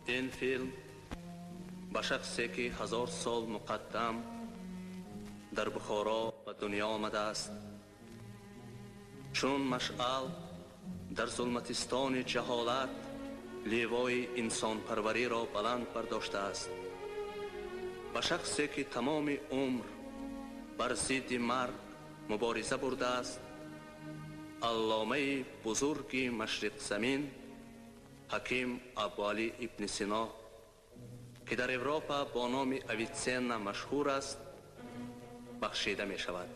این فیلم به شخصی که 1000 سال مقدم در بخارا به دنیا آمده است، چون مشعل در ظلمتستان جهالت لیوای انسان پروری را بلند برداشته است. به شخصی که تمام عمر بر ضد مرگ مبارزه برده است، علامه بزرگ مشرق زمین حکیم ابوعلی ابن سینا که در اروپا با نام اویتسن مشهور است، بخشیده می شود.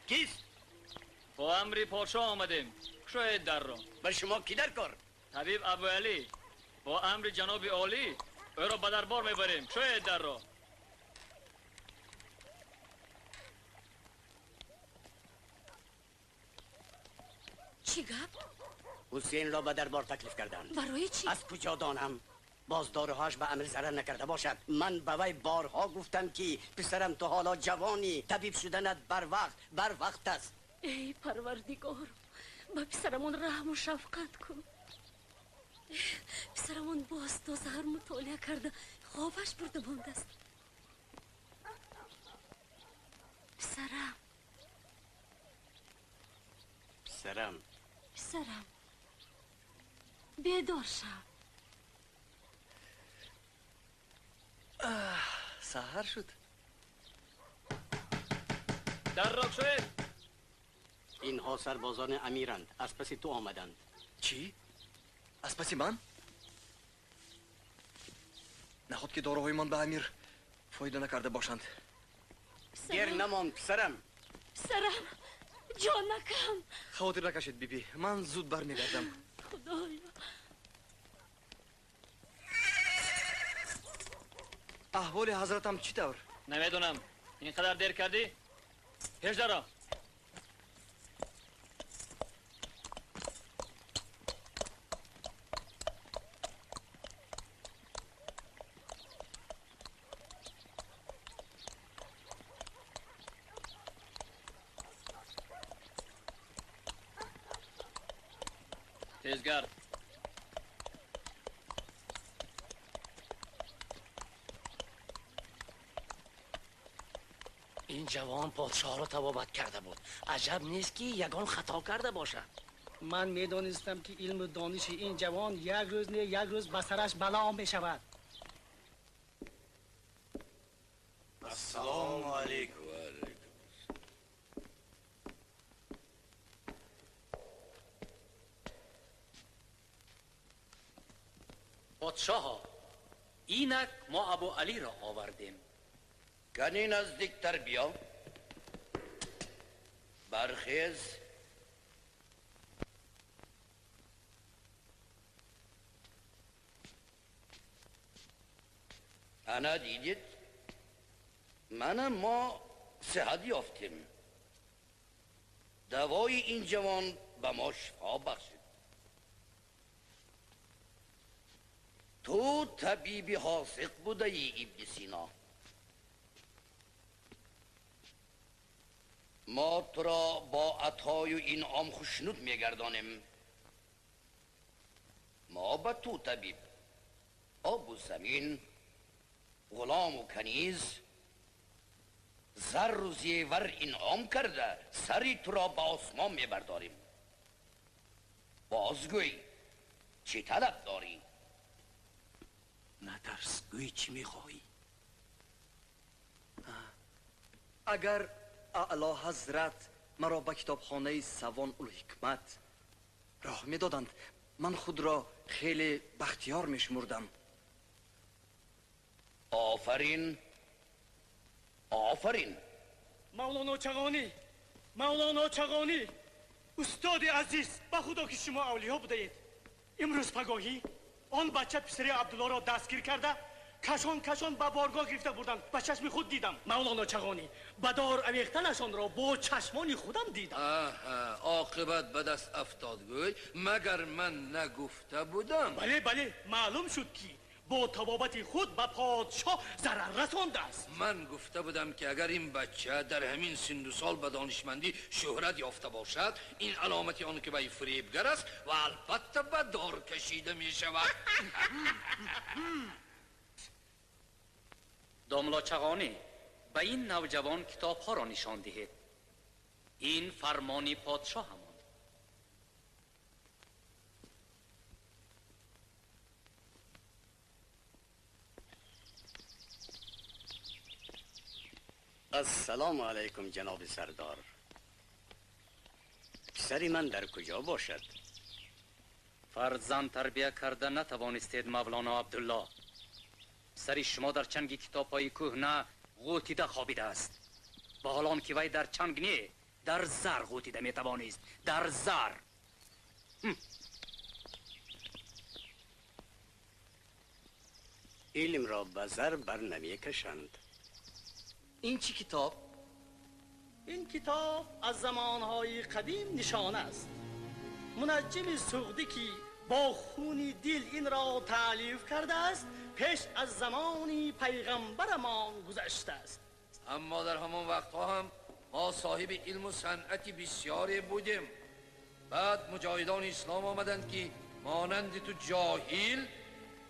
کیست؟ با امری پادشاه آمدیم. شاید در را. به شما کی در کار؟ طبیب ابوعلی. با امر جناب عالی او را به دربار میبریم. شاید در را. چی گپ؟ حسین را به دربار تکلیف کردند. برای چی؟ از کجا دانم؟ بازدارهاش به امر ضرر نکرده باشد. من به وی بارها گفتم که پسرم تو حالا جوانی، طبیب شدنت بر وقت است. ای پروردگار، با پسرمون رحم و شفقت کن. پسرمون باز تا سحر مطالعه کرده خوابش برده مانده است. پسرم بیدار شو. سحر شد. در را شاید. اینها سربازان امیرند، از پس تو آمدند. چی؟ از پس من؟ نخود که داروهای من به امیر فایده نکرده باشند. دیر نمان پسرم. جانکم. خاطر نکشید بیبی، من زود برمیگردم. خدایا. احوال حضرتم چی طور؟ نمیدونم. اینقدر دیر کردی؟ هیچ در را. تیزگرد. این جوان پادشاه را تبابت کرده بود. عجب نیست که یگان خطا کرده باشد. من میدانستم که علم و دانش این جوان یک روز نه یک روز به سرش بلا می شود. السلام علیکم. پادشاه، اینک ما ابوعلی را آوردیم. کنی نزدیکتر بیا. برخیز. انا دیدید ما صحت یافتیم. دوای این جوان به ما شفا بخشید. تو طبیبی حاذق بوده ای ابن سینا. ما تو را با عطای و انعام خوشنود میگردانیم. ما به تو طبیب، آب و زمین، غلام و کنیز، زر و زیور انعام کرده سری تو را به آسمان میبرداریم. بازگوی چی طلب داری؟ نترس، گوی چی میخواهی؟ اگر اعلی حضرت مرا به کتابخانه سوان الحکمت راه میدادند، من خود را خیلی بختیار میشمردم. آفرین، آفرین. مولانا چغانی، استاد عزیز، به خدا که شما اولیا بودید. امروز پگاهی آن بچه پسری عبدالله را دستگیر کرده کشان به بارگاه گرفته بردند. به چشم خود دیدم. مولانا چغانی، بدار امیختنشان را با چشمان خودم دیدم. عاقبت به دست افتادگوی، مگر من نگفته بودم؟ بله معلوم شد که با طبابت خود به پادشاه ضرر رسانده است. من گفته بودم که اگر این بچه در همین سن و سال به دانشمندی شهرت یافته باشد، این علامتی آن که به فریبگر است و البته به دار کشیده می شود. داملا چغانی، به این نوجوان کتاب ها را نشان دهید. این فرمانی پادشاه همان. السلام علیکم جناب سردار. پسری من در کجا باشد؟ فرزند تربیه کرده نتوانستید مولانا عبدالله. سری شما در چنگ کتاب های کهنه غوطیده خوابیده است. با حالان که وی در چنگ نه، در زر غوطیده میتوانست. در زر. علم را به زر بر نمی کشند. این چی کتاب؟ این کتاب از زمانهای قدیم نشانه است. منجم سغدی که با خون دل این را تألیف کرده است، پیش از زمانی پیغمبرمان گذشته است. اما در همان وقتها هم ما صاحب علم و صنعتی بسیاری بودیم. بعد مجاهدان اسلام آمدند که مانند تو جاهل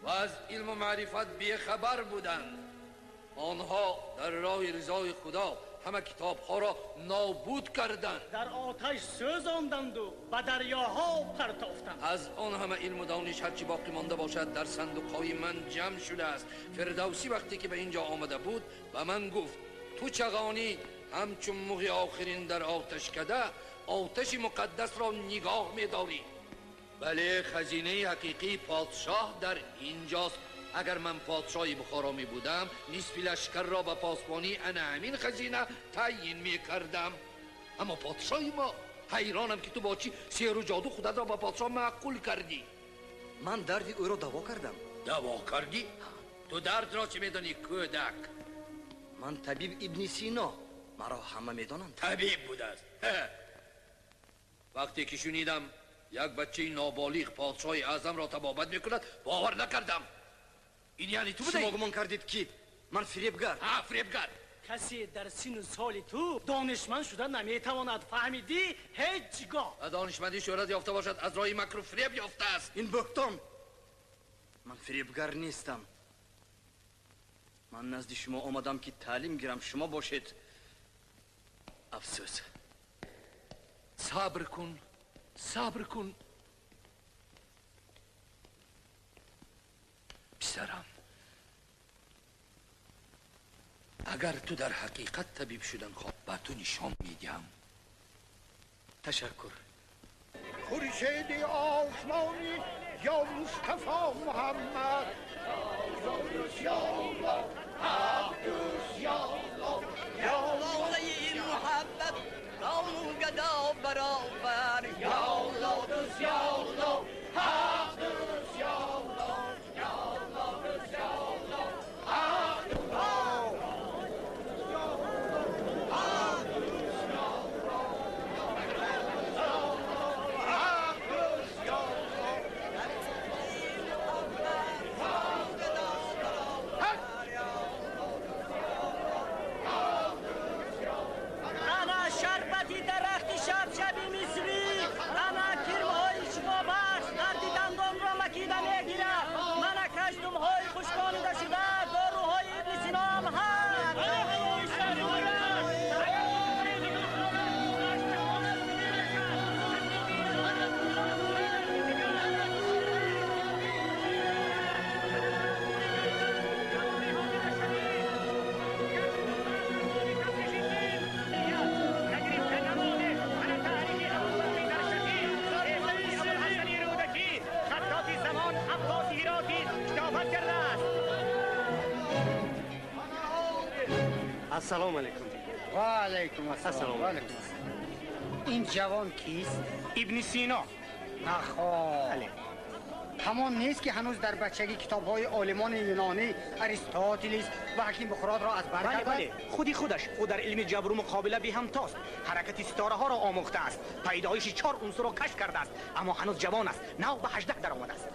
و از علم و معرفت بیخبر بودند. آنها در راه رضای خدا همه کتاب ها را نابود کردند، در آتش سوزاندند و به دریاها پرتافتند. از آن همه علم و دانش هرچی باقی مانده باشد در صندوق های من جمع شده است. فردوسی وقتی که به اینجا آمده بود و من گفت تو چغانی همچون مغی آخرین در آتش کده آتش مقدس را نگاه می‌داری. بله، خزینه حقیقی پادشاه در اینجاست. اگر من پادشاهی بخارا می بودم، نصف لشکر را به پاسبانی انا همین خزینه تعیین می کردم. اما پادشاهی ما، حیرانم که تو با چی سحر و جادو خودت را به پادشاه معقول کردی. من درد او را دوا کردم. دوا کردی؟ تو درد را چه میدانی کودک؟ من طبیب ابن سینا، مرا همه میدانند. طبیب بوده است. وقتی که شنیدم یک بچه نابالغ پادشاه اعظم را طبابت میکند، باور نکردم. این یعنی تو بوده؟ شما گمان کردید که من فریبگر؟ فریبگر. کسی در سن و سال تو دانشمند شده نمیتواند، فهمیدی؟ هیچگاه. و دانشمندی شهرت یافته باشد از راه مکر و فریب یافته است. این بهتان. من فریبگر نیستم. من نزد شما آمدم که تعلیم گیرم، شما باشید. افسوس. صبر کن، صبر کن پسرم. اگر تو در حقیقت طبیب شدن خواه به تو نشان میدم. تشکر. خورشید آسمانی یا مصطفی محمد، یا الله حق دوست، یا الله یا لاله محبت قوم گدا برابر، یا الله دوست، یا الله حق دوست، یا الله، یا الله دوست، یا الله حق السلام علیکم. و علیکم السلام. این جوان کیست؟ ابن سینا. نخواه. بله. همان نیست که هنوز در بچگی کتاب‌های عالمان یونانی اریستاتلیس و حکیم بخارات را از بر بله کرده؟ بله، خودش او در علم جبر و مقابله به همتاست. حرکت ستاره ها را آموخته است، پیدایش 4 عنصر را کشف کرده است، اما هنوز جوان است، نو به 18 در آمده است.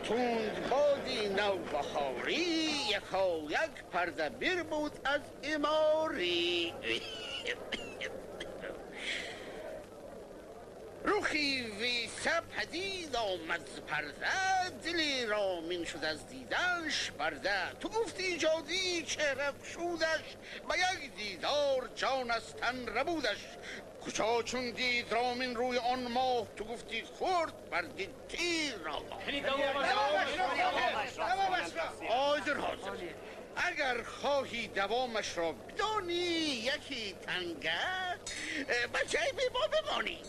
تند بادی نوبهاری یک پرده بیر بود از اماری روخی ویسه پدید آمد ز پرده دلی رامین شد از دیدنش برده تو گفتی ایجادی چهره فشودش به یک دیدار جان از تن ربودش کجا چون دید رامین روی آن ماه تو گفتی خورد برگ تیر را حاضر اگر خواهی دوامش را بدانی یکی تنگه به جیب ما بمانی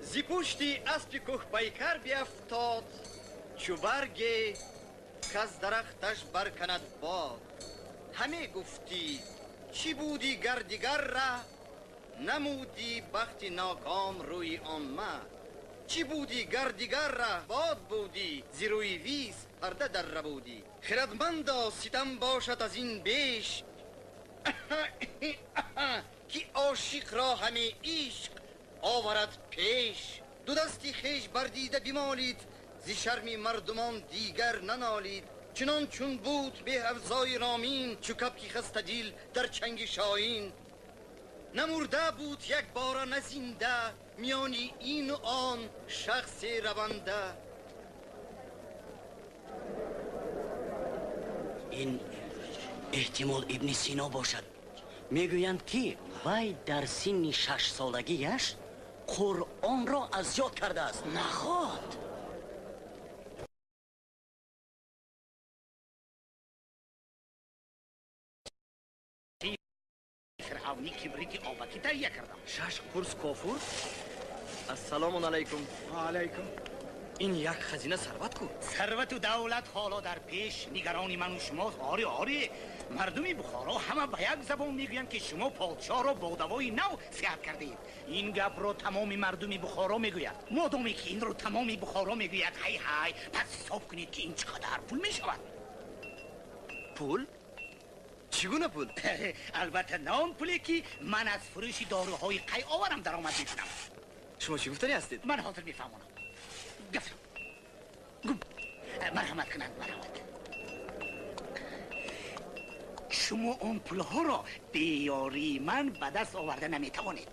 زی پشتی اسب کوه پیکر بیفتاد چو برگی کز درختش برکند باد همه گفتی چی بودی گردیگر را نمودی بختی ناکام روی آمد چی بودی گردیگر را باد بودی زی روی ویس پرده در ربودی خردمندا ستم باشد از این بیش کی عاشق را همه عشق آورد پیش دو دستی خیش بردیده بمالید زی شرمی مردمان دیگر ننالید چنان چون بود به افزای رامین چو کپکی خسته دیل در چنگ شاهین نمورده بود یک بار نزینده میانی این و آن شخص رونده این احتمال ابن سینا باشد میگویند که وی در سن 6 سالگیش قرآن را از یاد کرده است نخواد فرعونی کبریتی آبکی تهیه کردم 6 قرص کافور السلام علیکم و علیکم این یک خزینه ثروت کو ثروت و دولت حالا در پیش نگرانی من و شماست آره مردمی بخارا همه به یک زبان میگویند که شما پادشاه را با دوای نو صحت کردید این گپ را تمام مردمی بخارا میگوید مادامی که این رو تمامی بخارا میگوید هی پس حساب کنید که این چقدر پول میشود پول چگونه پول البته نام پولی که من از فروش داروهای قی آورم درآمد میکنم شما چی گفتنی هستید من حاضر میفهمونم گفتم مرحمت کنند مرحمت شما اون پولها را بیاری من به دست آورده نمیتوانید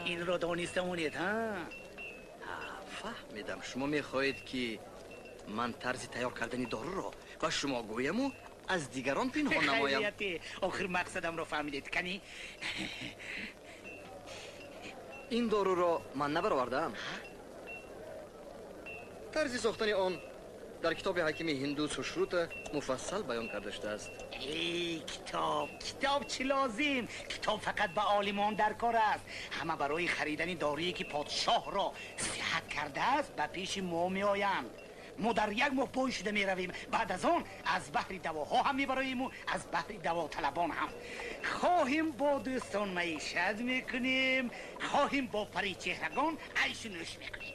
این را دانستمونید فهمیدم شما میخواهید که من طرز تیار کردنی دارو را و شما گویمو از دیگران پنهان نمایم آخر مقصدم را فهمیدید کنی این دارو را من نبرآوردم طرز ساختن آن در کتاب حکیم هندو سشروت مفصل بیان کرده شده است ای کتاب چی لازم کتاب فقط به عالمان در کار است همه برای خریدن دارویی که پادشاه را صحت کرده است به پیش ما می آیند ما در یک ماه پای شده می رویم بعد از آن از بحر دواها هم می براییم و از بحر دوا طلبان هم خواهیم با دوستان معیشت میکنیم خواهیم با پری چهرگان عیش و نوش میکنیم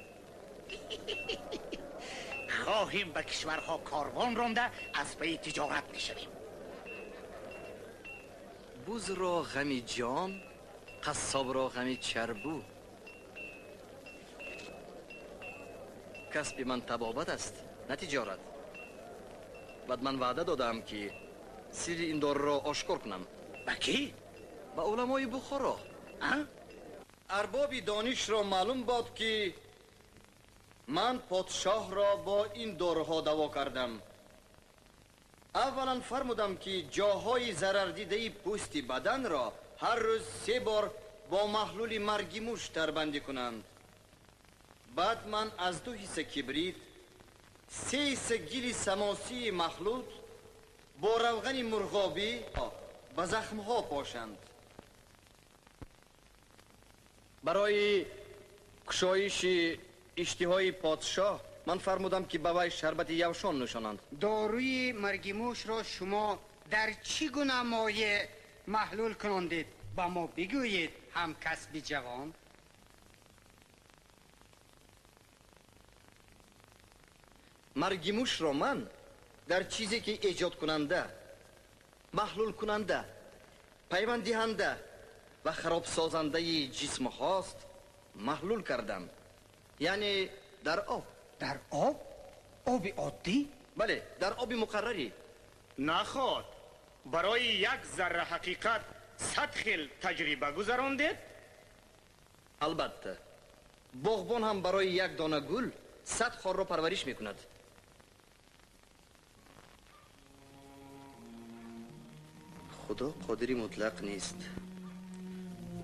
خواهیم به کشورها کاروان رانده از پی تجارت میشویم. بوز را غمی جان، قصاب را غمی چربو. کسب من طبابت است، نه تجارت. بعد من وعده دادم که سر این دار را آشکار کنم. با کی؟ با علمای بخارا. اربابی دانش را معلوم باد که من پادشاه را با این داروها دوا کردم. اولا فرمودم که جاهای ضرر دیده پوستی بدن را هر روز 3 بار با محلول مرگی موش تربندی کنند. بعد من از 2 حصه کبریت، 3 حصه گل سماسی مخلوط با روغن مرغابی به زخمها پاشند. برای کشایش اشتهای پادشاه من فرمودم که به وی شربت یوشان نوشانند. داروی مرگیموش را شما در چی گونه مایع محلول کنندید؟ با ما بگویید هم کسب جوان. مرگیموش را من در چیزی که ایجاد کننده، محلول کننده، پیوند دهنده و خراب سازنده جسم هاست محلول کردم. یعنی در آب. در آب؟ آب عادی؟ بله، در آب مقرری. نخواد برای یک ذره حقیقت 100 خیل تجربه گذراندید؟ البته باغبان هم برای یک دانه گل 100 خار را پرورش میکند. خدا قادری مطلق نیست.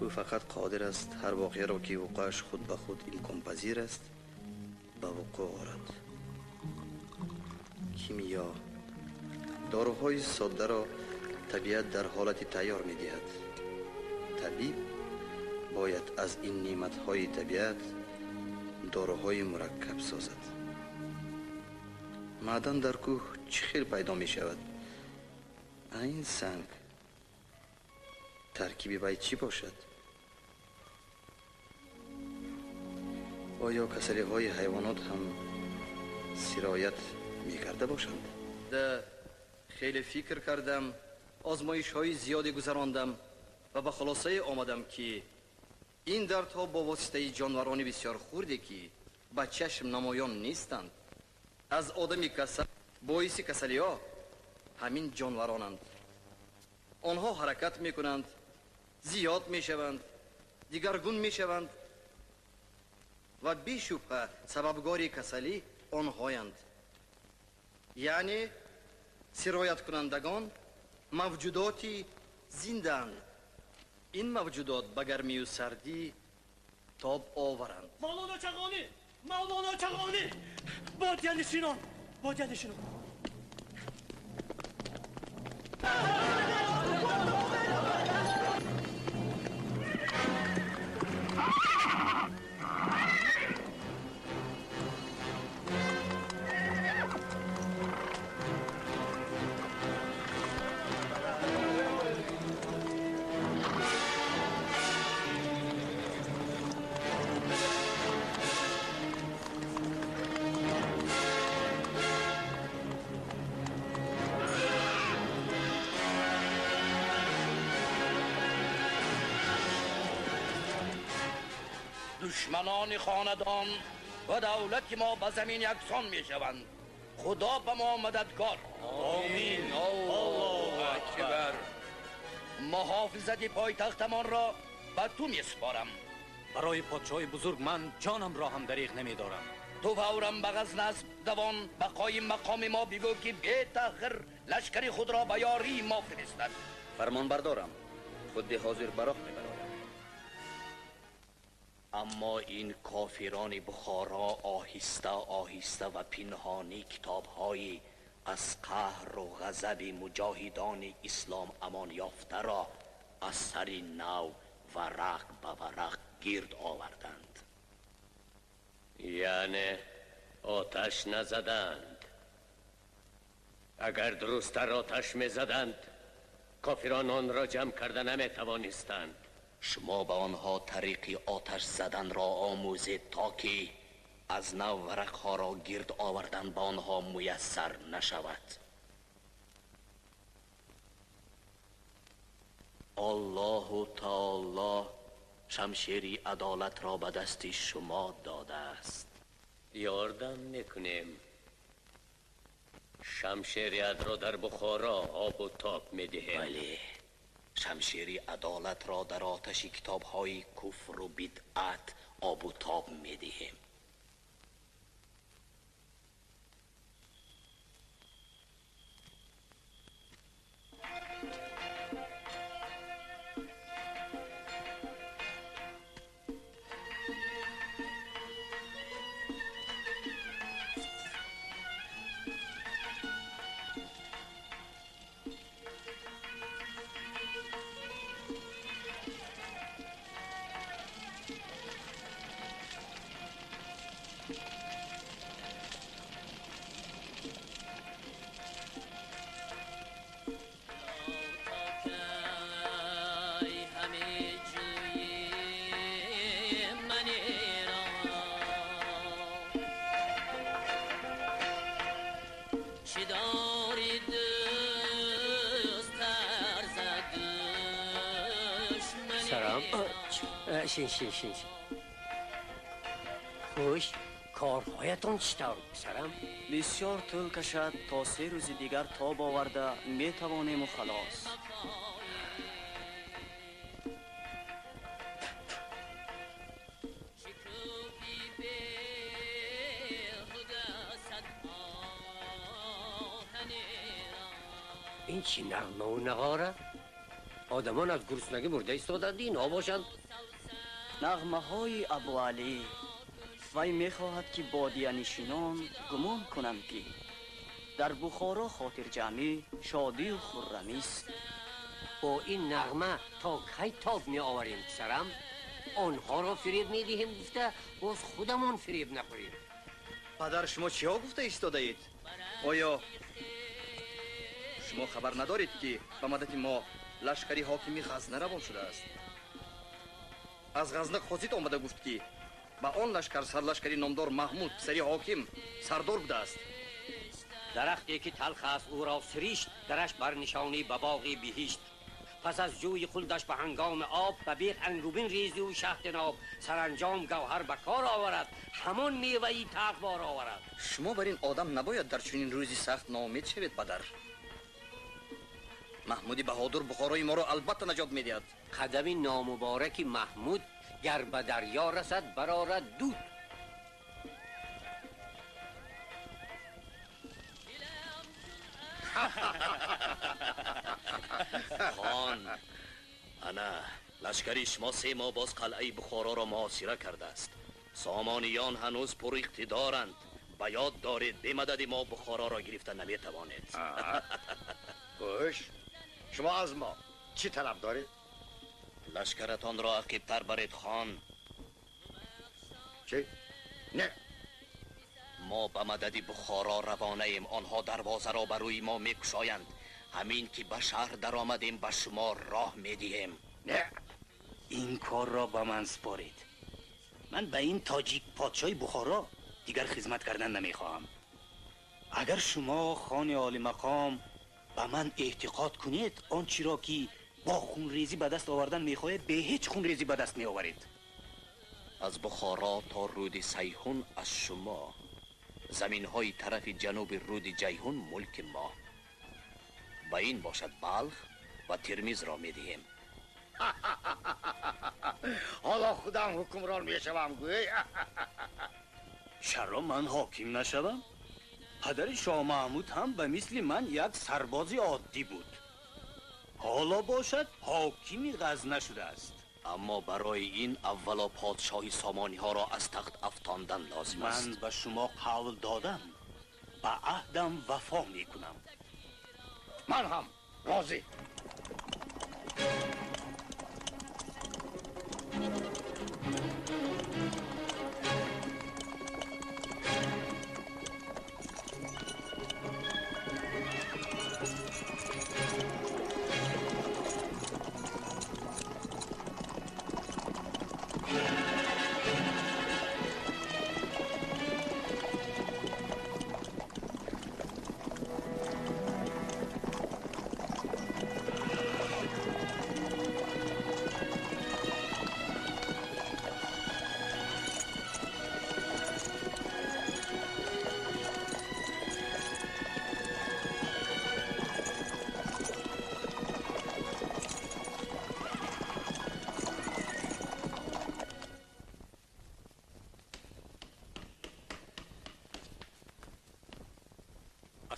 او فقط قادر است هر واقعه را که وقوعش خود به خود امکان پذیر است به وقوع آورد. کیمیا داروهای ساده را طبیعت در حالت تیار می دهد. طبیب باید از این نعمتهای طبیعت داروهای مرکب سازد. معدن در کوه چه خیلی پیدا می شود؟ این سنگ ترکیبی باید چی باشد؟ آیا کسری های حیوانات هم سرایت می کرده باشند؟ خیلی فکر کردم، آزمایش های زیادی گذراندم و به خلاصه آمدم که این دردها با واسطه جانورانی بسیار خوردی که به چشم نمایان نیستند از آدمی کسل باعث کسلی ها همین جانورانند. آنها حرکت می کنند، زیاد می شوند، دیگرگون می شوند و بیشبه سببگاری کسلی آنهایند. یعنی سرایت کنندگان موجوداتی زنده‌اند. این موجودات به گرمی و سردی تاب آورند. مولانا چغانی! مولانا چغانی! بادیانشینان! بادیانشینان! دشمنان خاندان و دولت ما به زمین یکسان می شوند. خدا به ما مددگار. آمین. الله اکبر. محافظت پایتختمان را به تو می سپارم. برای پادشاه بزرگ من جانم را هم دریغ نمی دارم. تو فورم به غزن اسب دوان به قایم مقام ما بگو که بی تاخیر لشکر خود را به یاری ما فرستد. فرمان بردارم، خود حاضر براق می برایم. اما این کافران بخارا آهسته آهسته و پنهانی کتاب‌های از قهر و غضب مجاهدان اسلام امان یافته را از سر نو ورق به ورق گرد آوردند. یعنی آتش نزدند. اگر درست‌تر آتش می‌زدند کافران آن را جمع کرده نمی‌توانستند. شما به آنها طریق آتش زدن را آموزید تا که از نو ورقها را گرد آوردن با آنها میسر نشود. الله تعالی شمشیری عدالت را به دست شما داده است. یاردم میکنیم. شمشیریت را در بخارا آب و تاب میدهیم. بله، شمشیری عدالت را در آتش کتاب‌های کفر و بدعت آب و تاب میدهیم. شین خوش، کارهایتان چطور پسرم؟ بسیار طول کشد تا 3 روز دیگر تاب آورده می توانیم و خلاص. این چی نغمه و نغاره؟ آدمان از گرسنگی مرده ایستادند اینا باشند؟ نغمه های ابو علی. وی می خواهد که بادیه نشینان گمان کنند که در بخارا خاطر جمعی شادی و خرمی است. با این نغمه تا کی تاب می آوریم پسرم؟ آنها را فریب می دهیم گفته باز خودمان فریب نخوریم. پدر شما چی ها گفته ایستاده اید؟ آیا شما خبر ندارید که به مدت ما لشکری حاکمی غزنه روان شده است؟ از غزنه خواستید آمده گفت که با آن لشکر سرلشکری نامدار محمود پسری حاکم سردار بوده است. درختی که تلخ است او را سریشت، درش بر نشانی به باغی بهشت. پس از جوی خلدش به هنگام آب به بیخ انگوبین ریزی و شهد ناب، سرانجام گوهر به کار آورد، همان میوهی تقوار آورد. شما بر این آدم نباید در چنین روزی سخت ناامید شوید پدر. محمود بهادر بخارای ما را البته نجات میدهد. قدم نامبارک محمود گر به دریا رسد برآرد دود. خان، انا لشکری شما 3 ماه باز قلعه بخارا را محاصره کرده است. سامانیان هنوز پر اقتدارند. به یاد دارید به مدد ما بخارا را گرفته نمیتوانید. خوش، شما از ما چی طلب دارید؟ لشکرتان را عقیب‌تر برید خان. چی؟ نه، ما به مدد بخارا روانه ایم. آنها دروازه را بر روی ما میکشایند. همین که به شهر در آمدیم به شما راه میدهیم. نه، این کار را به من سپارید. من به این تاجیک پادشاه بخارا دیگر خدمت کردن نمیخواهم. اگر شما خان عالی مقام به من اعتقاد کنید، آنچه را که با خونریزی به دست آوردن میخواهید به هیچ خونریزی به دست میآورید. از بخارا تا رود سیحون از شما، زمین های طرف جنوب رود جیهون ملک ما. با این باشد بلخ و ترمیز را میدهیم. حالا خودم حکمران میشوم گوی. چرا من حاکم نشوم؟ پدر شاه محمود هم به مثل من یک سرباز عادی بود. حالا باشد حاکمی غزنه شده است. اما برای این اولا پادشاهی سامانی ها را از تخت افشاندن لازم است. من به شما قول دادم، به عهدم وفا میکنم. من هم راضی.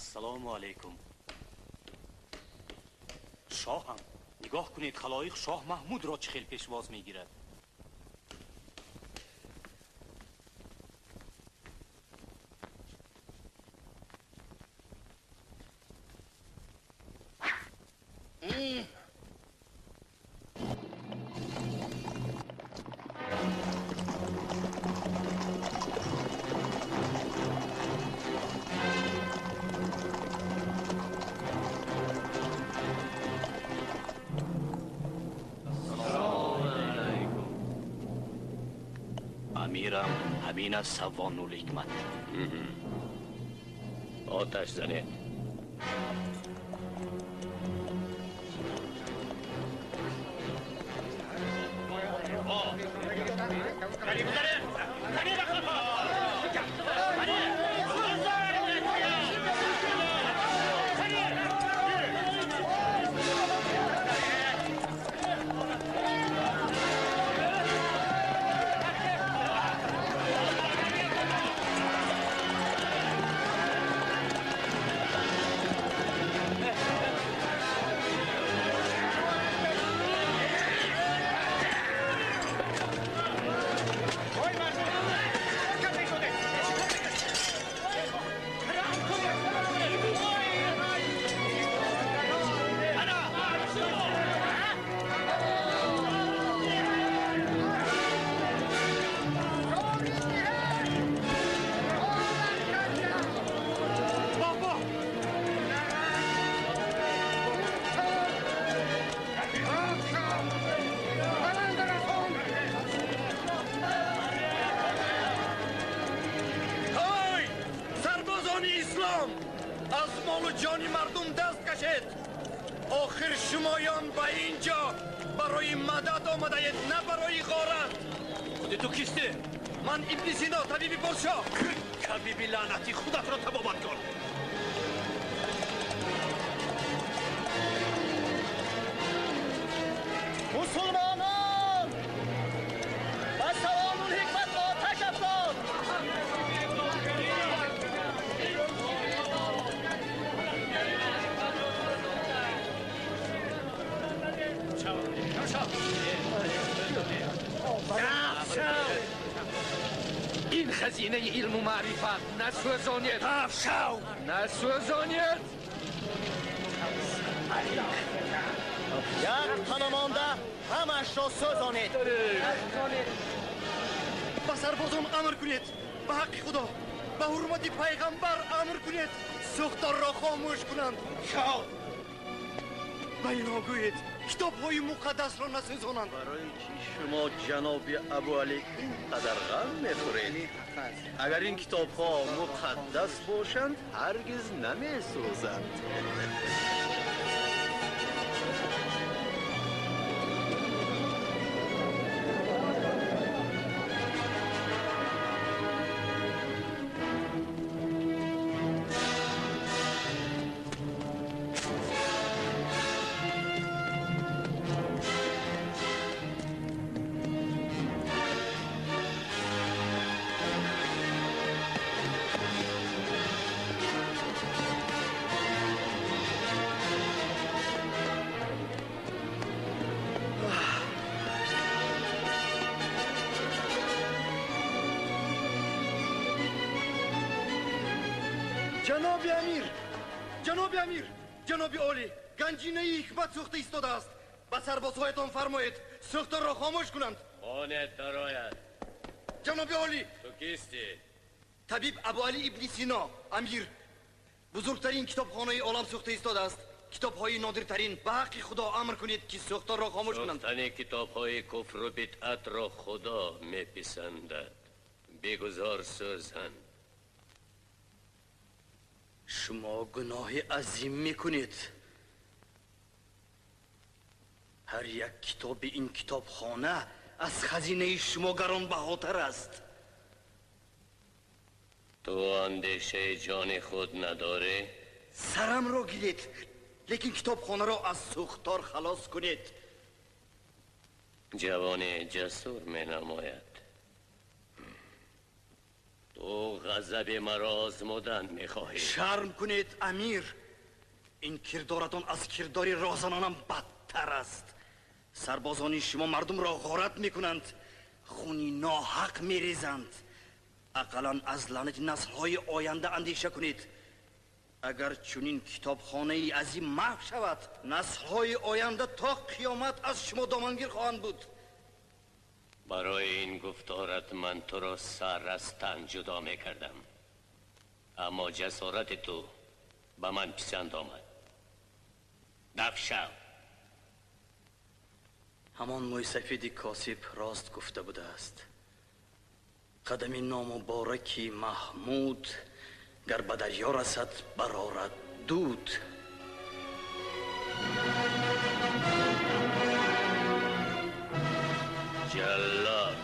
السلام علیکم. شاهم نگاه کنید خلایق شاه محمود را چه خیل پیشواز میگیرد. امیرم همین از سوان الحکمت. آتش زنید. آخر شمایان به اینجا برای مدد آمده اید، نه برای غارت. خود تو کیستی؟ من ابن سینا طبیب پادشاه. طبیب لعنتی خودت را تبابت کن. مسلمانان به سوان الحکمت آتش افزاد. این خزینه علم و معرفت نسوزانید. نسوزانید. یک تن مانده همش را سوزانید. به سربازان امر کنید، به حق خدا، به حرمت پیغمبر امر کنید سوختار را خاموش کنند. به اینا گویید کتاب های مقدس را نسوزانند. برای چی شما جناب ابو علی اینقدر غم میخورید؟ اگر این کتاب ها مقدس باشند هرگز نمیسوزند. جناب امیر، جناب عالی، گنجینه حکمت سوخته ایستاده است. به سربازهایتان فرمایید سوختار را خاموش کنند. آنت درآید. جناب عالی. تو کیستی؟ طبیب ابو علی ابن سینا. امیر، بزرگترین کتابخانه عالم سوخته ایستاده است. کتاب‌های نادرترین، به حق خدا امر کنید که سوختار را خاموش کنند. سوختن کتاب‌های کفر و بدعت را خدا میپسندد. بگذار سوزن. شما گناه عظیم میکنید. هر یک کتاب این کتابخانه از خزینه شما گرانبهاتر است. تو اندیشه جان خود نداری؟ سرم را گیرید، لیکن کتابخانه را از سوختار خلاص کنید. جوان جسور می نماید. تو تو غضب مرا آزمودن میخواهی؟ شرم کنید امیر، این کردارتان از کرداری رازنانم بدتر است. سربازانی شما مردم را غارت میکنند، خونی ناحق میریزند. اقلا از لعنت نسل‌های آینده اندیشه کنید. اگر چنین کتابخانه ای از این محو شود، نسل‌های آینده تا قیامت از شما دامنگیر خواهند بود. برای این گفتارت من تو را سر از تن جدا میکردم، اما جسارت تو به من پسند آمد. دفشو. همان موی سفید کاسب راست گفته بوده است. قدم نامبارکی محمود گر به دریا رسد برآرد دود. جلاد.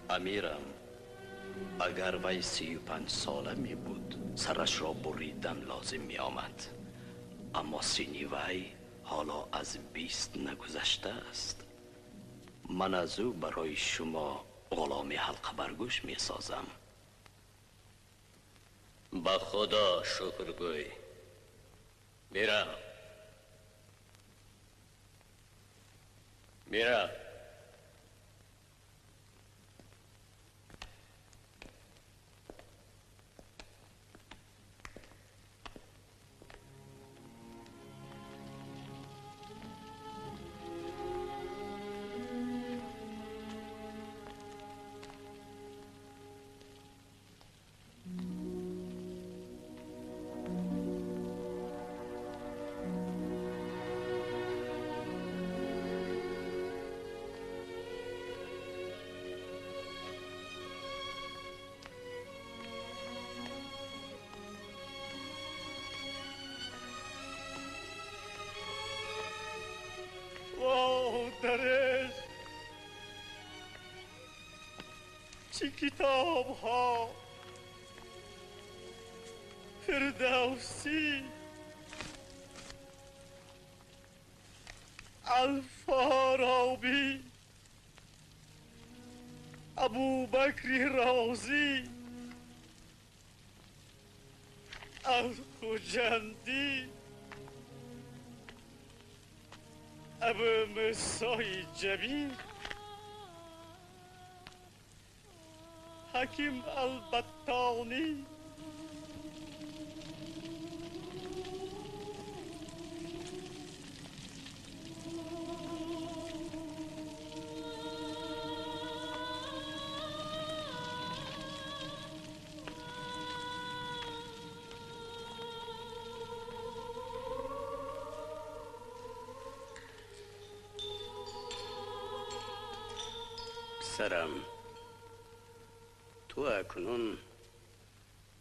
امیرم اگر وی 35 ساله می بود سرش را بریدن لازم می آمد، اما سینی وی حالا از 20 نگذشته است. من از او برای شما غلام حلقه برگوش می سازم. به خدا شکرگوی. میرم. درش چی کتاب ها، فردوسی، الفارابی، ابوبکر رازی، الخوجندی، ابو موسی جبیر، حکیم البطانی، پسرم، تو اکنون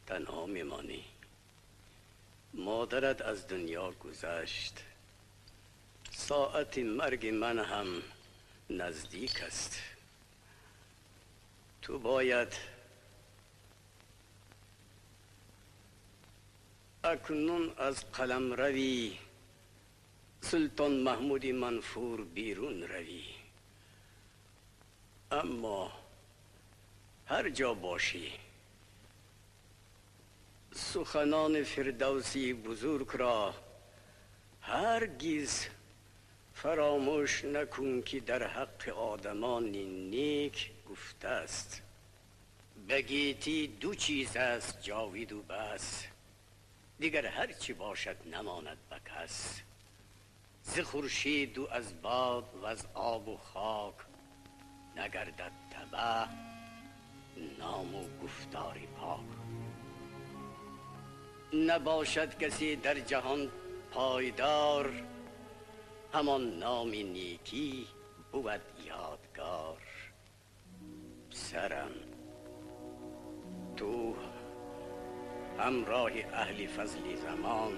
تنها میمانی. مادرت از دنیا گذشت. ساعت مرگ من هم نزدیک است. تو باید اکنون از قلمروی سلطان محمود منفور بیرون روی. اما هر جا باشی سخنان فردوسی بزرگ را هرگز فراموش نکن که در حق آدمان نیک گفته است. بگیتی دو چیز است جاوید و بس، دیگر هر چی باشد نماند به کس. ز خورشید و از باد و از آب و خاک نگردد تباه نام و گفتاری پاک. نباشد کسی در جهان پایدار، همان نام نیکی بود یادگار. پسرم، تو همراه اهل فضل زمان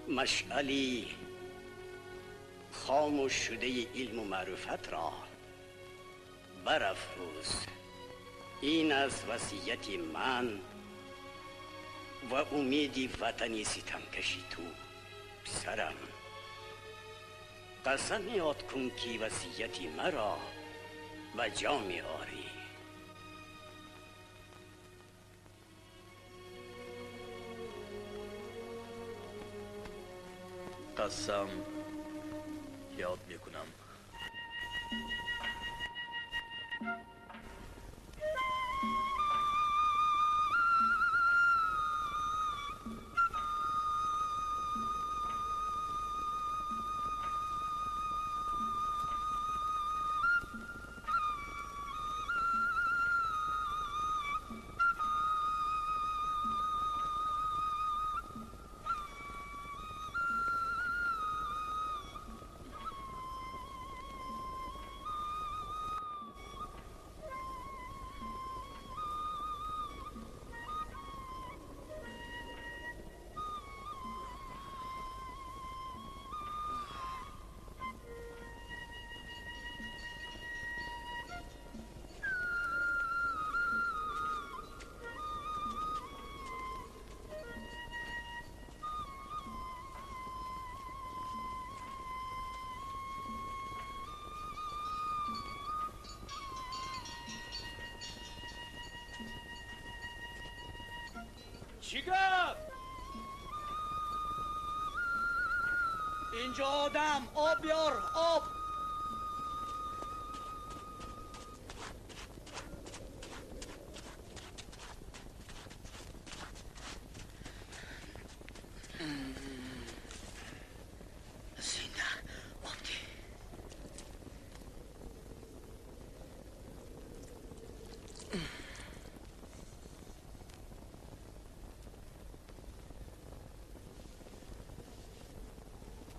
مشعلی خاموش شده علم و معرفت را برافروز. این از وصیت من و امیدی وطنی ستمکشی تو پسرم. قسم یاد کن که وصیت مرا به جا می آری. قسم یاد میکنم. چیکار؟ اینجا آدم، آب بیار، آب.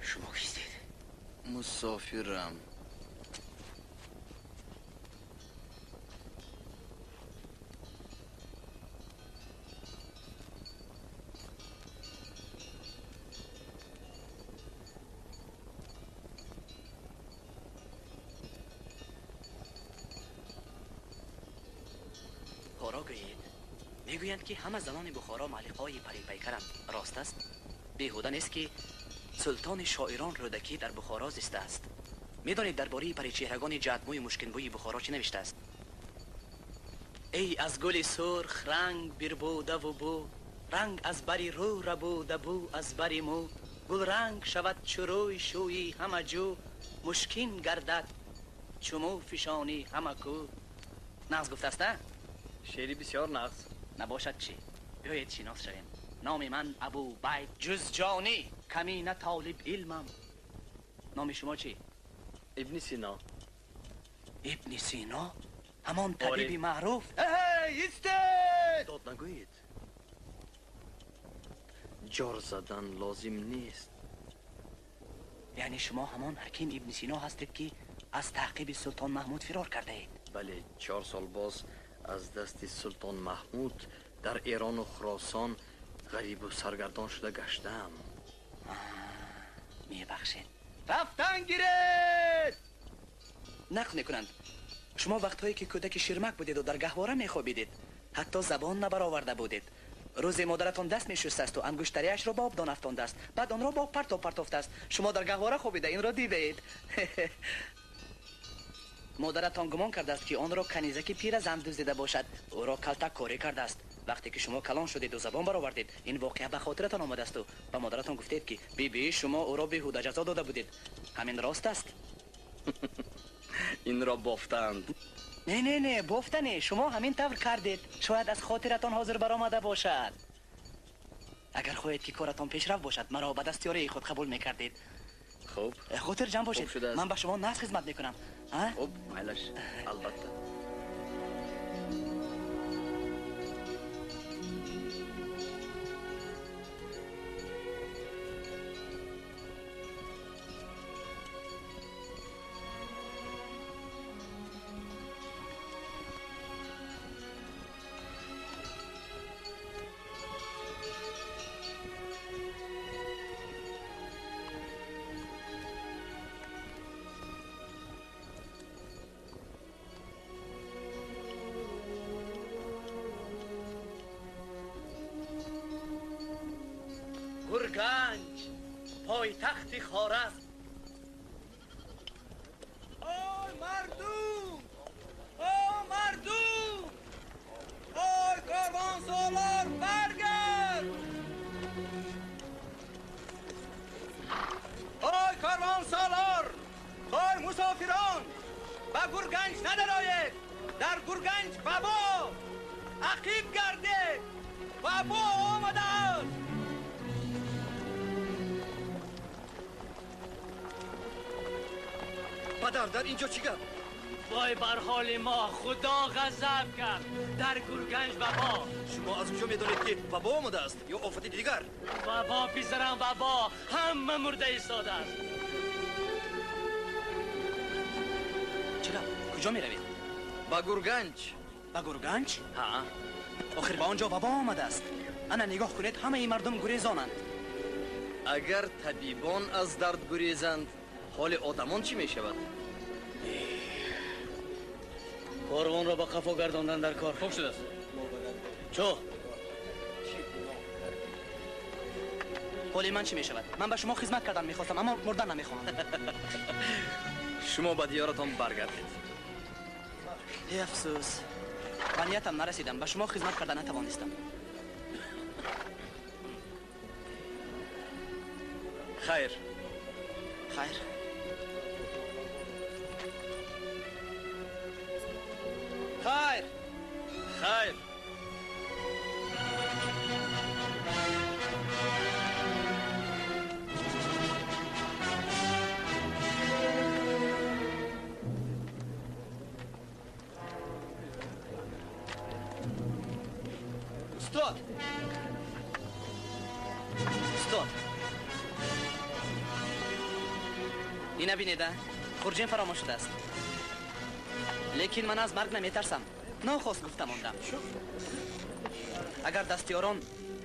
شما کیستید؟ مسافرم. بخارا گویید. میگویند که همه زنان بخارا ملکای پری پیکرند. راست است؟ بیهوده نیست که سلطان شاعران رودکی در بخارا زیسته است. میدانید درباره پریچهرگان جدموی مشکنبوی بخارا چه نوشته است؟ ای از گل سرخ رنگ بربوده و بو، رنگ از بری رو ربوده بو از بری مو، گل رنگ شود چروی شوی همه جو، مشکین گردد چمو فشانی همه کو. نغز گفته است نه؟ شعری بسیار نغز. نباشد چی؟ بیایید شناس شویم. نام من ابو بید جز جانی کمی نه طالب علمم. نام شما چی؟ ابن سینا. ابن سینا؟ همان طبیب معروف؟ ایستید! داد نگویید. جار زدن لازم نیست. یعنی شما همان حکیم ابن سینا هستید که از تعقیب سلطان محمود فرار کرده اید؟ بله، 4 سال باز از دست سلطان محمود در ایران و خراسان غریب و سرگردان شده گشتم. میبخشید. رفتن گیرید! نقل میکنند شما وقتهایی که کودک شیرمک بودید و در گهواره میخوابیدید حتی زبان نبرآورده بودید. روز مادرتان دست میشست است و انگشتریش را با آبدان افکنده است، بعد آن را با پرتافته است. شما در گهواره خوابیده این را دیدید. مادرتان گمان کرده است که آن را کنیزکی پیرزن دزدیده باشد، او را کلتک کاری کرده است. وقتی که شما کلان شدید و زبان برآوردید این واقعه به خاطرتان آمده است و به مادرتان گفتید که بی شما او را بیهوده جزا داده بودید. همین راست است؟ این را بافتند. نه بافتنی. شما همین طور کردید. شاید از خاطرتان حاضر برآمده باشد. اگر خواهید که کارتان پیشرفت باشد مرا به دستیاری خود قبول میکردید. خوب. خاطر جمع باشید. من به شما ناز خدمت میکنم. خوب معلش البته. گورگنج پایتخت خوارزم. آی مردم، آی مردم، آی کاروان سالار برگرد، آی کاروان سالار، آی مسافران به گورگنج ندرآیید، در گورگنج بابا عقیب گردید، بابا آمده است. پدر در اینجا چی گفت؟ وای بر حال ما، خدا غضب کرد. در گورگنج بابا. شما از کجا میدانید که بابا آمده است یا آفت دیگر؟ بابا پسرم بابا همه مرده ایستاده است. چرا؟ کجا می روید؟ با گورگنج. با گورگنج؟ ها. آخر با آنجا بابا آمده است. انا نگاه کنید همه این مردم گریزانند. اگر طبیبان از درد گریزند حال آدمان چی می شود؟ کاروان را به قفا گرداندن در کار خوب شده است. چو؟ حال من چی می شود؟ من به شما خدمت کردن میخواستم اما مردن نمیخواهم. شما به دیارتان برگردید. ای افسوس، به نیتم نرسیدم، به شما خدمت کردن نتوانستم. خیر. خیر. خیر. خیر. استاد. استاد. این نبینیده؟ خورجین فراموش شده است. لیکن من از مرگ نمیترسم. ناخواست گفته ماندم. اگر دستیاران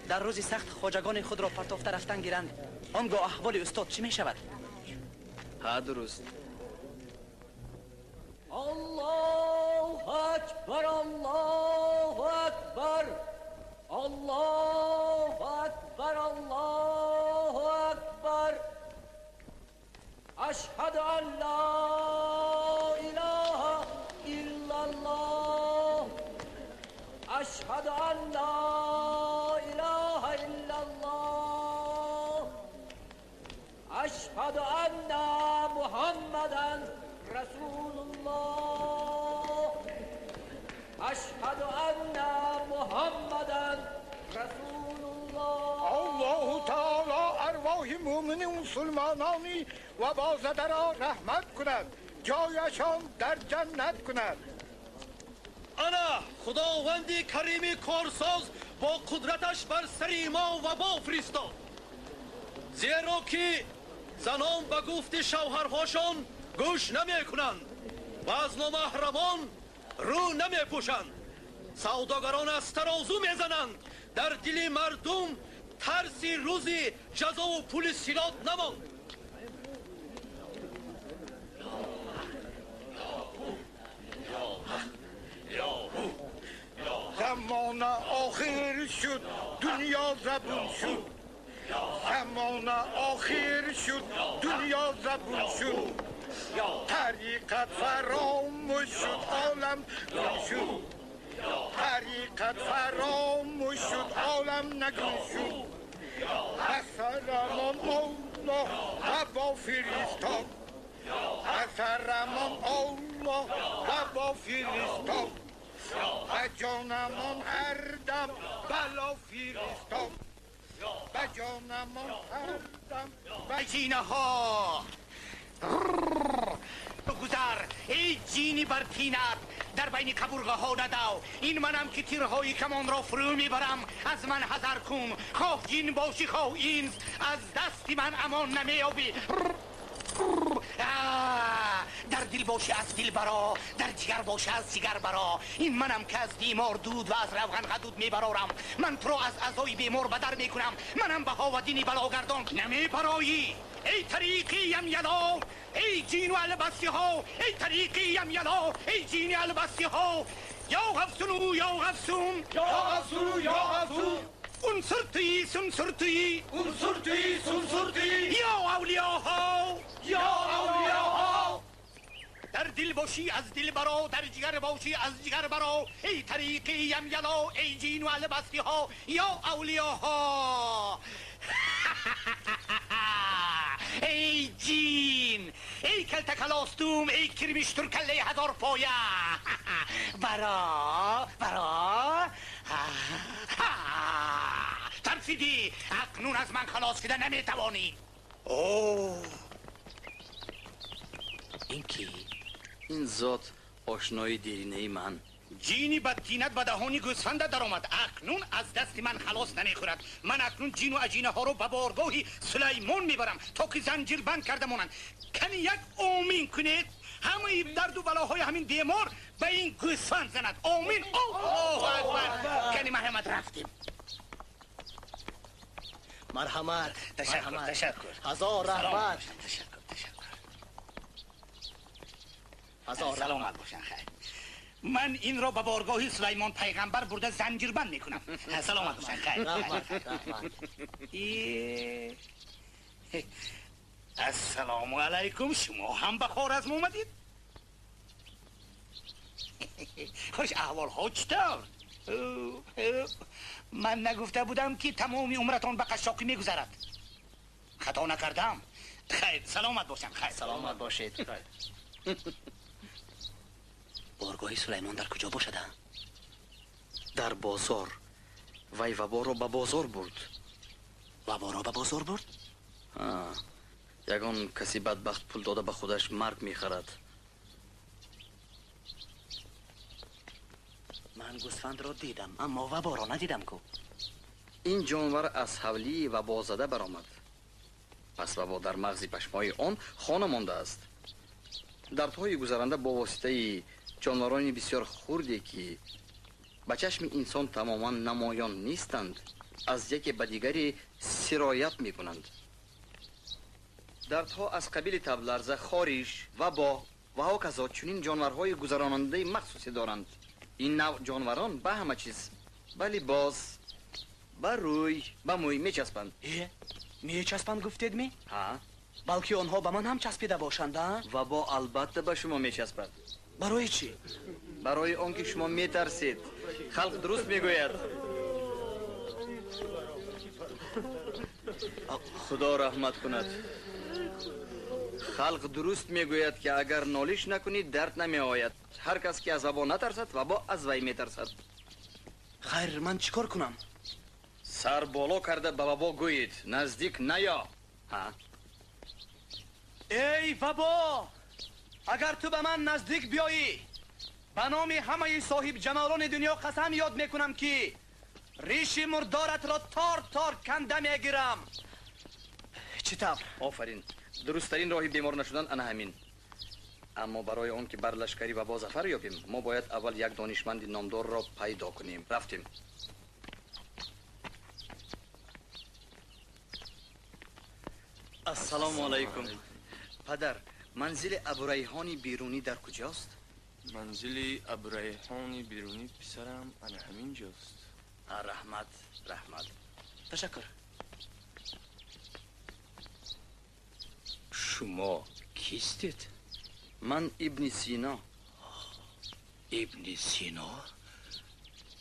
در روزی سخت خواجگان خود را پرتافته رفتن گیرند، آنگاه احوال استاد چی می شود؟ ها درست. الله اکبر، الله اکبر، الله اکبر، الله اکبر. اشهد ان لا اله الا الله، اشهد ان لا اله الا الله، اشهد ان محمدا رسول الله، اشهد ان محمدا رسول الله. الله تعالی ارواح مومن مسلمانانی و بازده را رحمت کند، جایشان در جنت کند. انا خداوندی کریم کارساز با قدرتش بر سر ما و با فرستاد، زیرا که زنان به گفت شوهرهاشان گوش نمی کنند و از نامحرمان رو نمی پوشند. سوداگران از ترازو می زنند. در دل مردم ترس روزی جزا و پول سیرات نماند. زمان آخر شد دنیا زبون شد، زمان آخر شد دنیا زبون شد، طریقت فراموش شد عالم گم شد، طریقت فراموش شد عالم نگم شد. اثرمان الله و با فرستاد، اثرمان الله و با فرستاد، و جانمان هر دم بلا فرستاد، و جانمان هر دم و جینه ها بگذر ای جینی بر تینت در بین کبورگه ها نداو. این منم که تیرهای کمان را فرو میبرم، از من حذر کن. خواه جین باشی خواه اینز، از دستی من امان نمیابی. در دل باشی از دل برا، در جگر باشی از جگر برا. این منم که از دیمار دود و از روغن غدود میبرارم. من تو را از عزای بیمار بدر میکنم. منم به ها و دینی بلاگردان نمیبرایی. ای طریقی یم یلا، ای جین و البسی ها، ای طریقی یم یلا، ای جین البسی ها. یا غفسونو یا غفسون، یا غفسونو یا غفسون. عنصر تویی سنصر تویی عنصر تویی سنصر تویی یا اولیاها یا اولیاها در دل باشی از دل برا در جگر باشی از جگر برا ای طریقی یمگلا ای جین و اهل بستی ها یا اولیاها ای جین ای کلت کلاستوم ای کرمیشتر کله هزار پایه برا ترسیدی اکنون از من خلاص شده نمیتوانی اوه این کی؟ این ذات آشنای دیرینه من جینی بدتینت و دهانی گوسفنده در آمد اکنون از دست من خلاص نمیخورد من اکنون جین و اجینه ها رو به بارگاهی سلیمان میبرم تا که زنجیر بند کرده مونند کنی یک آمین کنید همه درد و بلاهای همین دیمار به این گوسفند زند آمین اوه اکبر کنی محمد رفتیم مرحمت تشکر هزار رحمت سلامت باشن خیر من این را به بارگاه سلیمان پیغمبر برده زنجیربند میکنم سلامت باشن خیر السلام علیکم شما هم به خوارزم اومدید خوش احوال ها چطور من نگفته بودم که تمامی عمرتان به قشاقی میگذرد خطا نکردم خیر سلامت باشن خیر سلامت باشید بارگاه سلیمان در کجا باشده؟ در بازار وی وبا را به بازار برد وبا را به بازار برد؟ یگان کسی بدبخت پول داده به خودش مرگ میخرد من گوسفند را دیدم اما وبا را ندیدم کو این جانور از حولی وبا زده برآمد پس وبا در مغز پشمای آن خانه مانده است دردهای گذرنده با واسطه جانورانی بسیار خردی که به چشم انسان تماما نمایان نیستند از یکی به دیگری سرایت می کنند دردها از قبیل تب لرزه خارش وبا و هاکذا چنین جانورهای گذراننده مخصوصی دارند این نوع جانوران به همه چیز به لباس به روی به موی می چسبند می چسبند گفتید می؟ ها بلکه آنها به من هم چسبیده باشند وبا البته به شما می چسبد برای چی؟ برای آنکه شما می ترسید خلق درست می گوید خدا رحمت کند خلق درست می گوید که اگر نالیش نکنید درد نمی آید هر کس که از وبا نترسد وبا از وی می ترسد خیر من چیکار کنم؟ سر بالا کرده به وبا گویید نزدیک نیا ای وبا اگر تو به من نزدیک بیایی به نام همه صاحب جمالان دنیا قسم یاد میکنم که ریش مردارت را تار تار کنده میگیرم چطور؟ آفرین درستترین راهی بیمار نشدن انا همین اما برای آن که بر لشکری وبا ظفر یابیم ما باید اول یک دانشمند نامدار را پیدا کنیم رفتیم السلام علیکم پدر منزل ابوریحان بیرونی در کجاست؟ منزل ابوریحان بیرونی پسرم انا همین جاست رحمت تشکر شما کیستید؟ من ابن سینا ابن سینا؟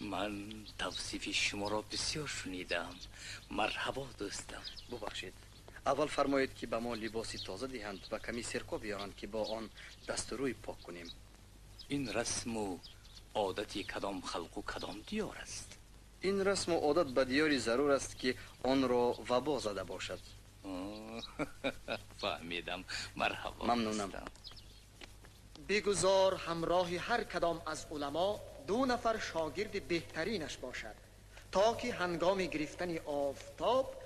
من توصیف شما را بسیار شنیدم مرحبا دوستم ببخشید اول فرمایید که به ما لباسی تازه دهند و کمی سرکه بیارند که با آن دست و روی پاک کنیم این رسم و عادتی کدام خلق و کدام دیار است؟ این رسم و عادت به دیاری ضرور است که آن را وبا زده باشد فهمیدم مرحبا ممنونم بگذار همراه هر کدام از علما 2 نفر شاگرد بهترینش باشد تا که هنگام گرفتن آفتاب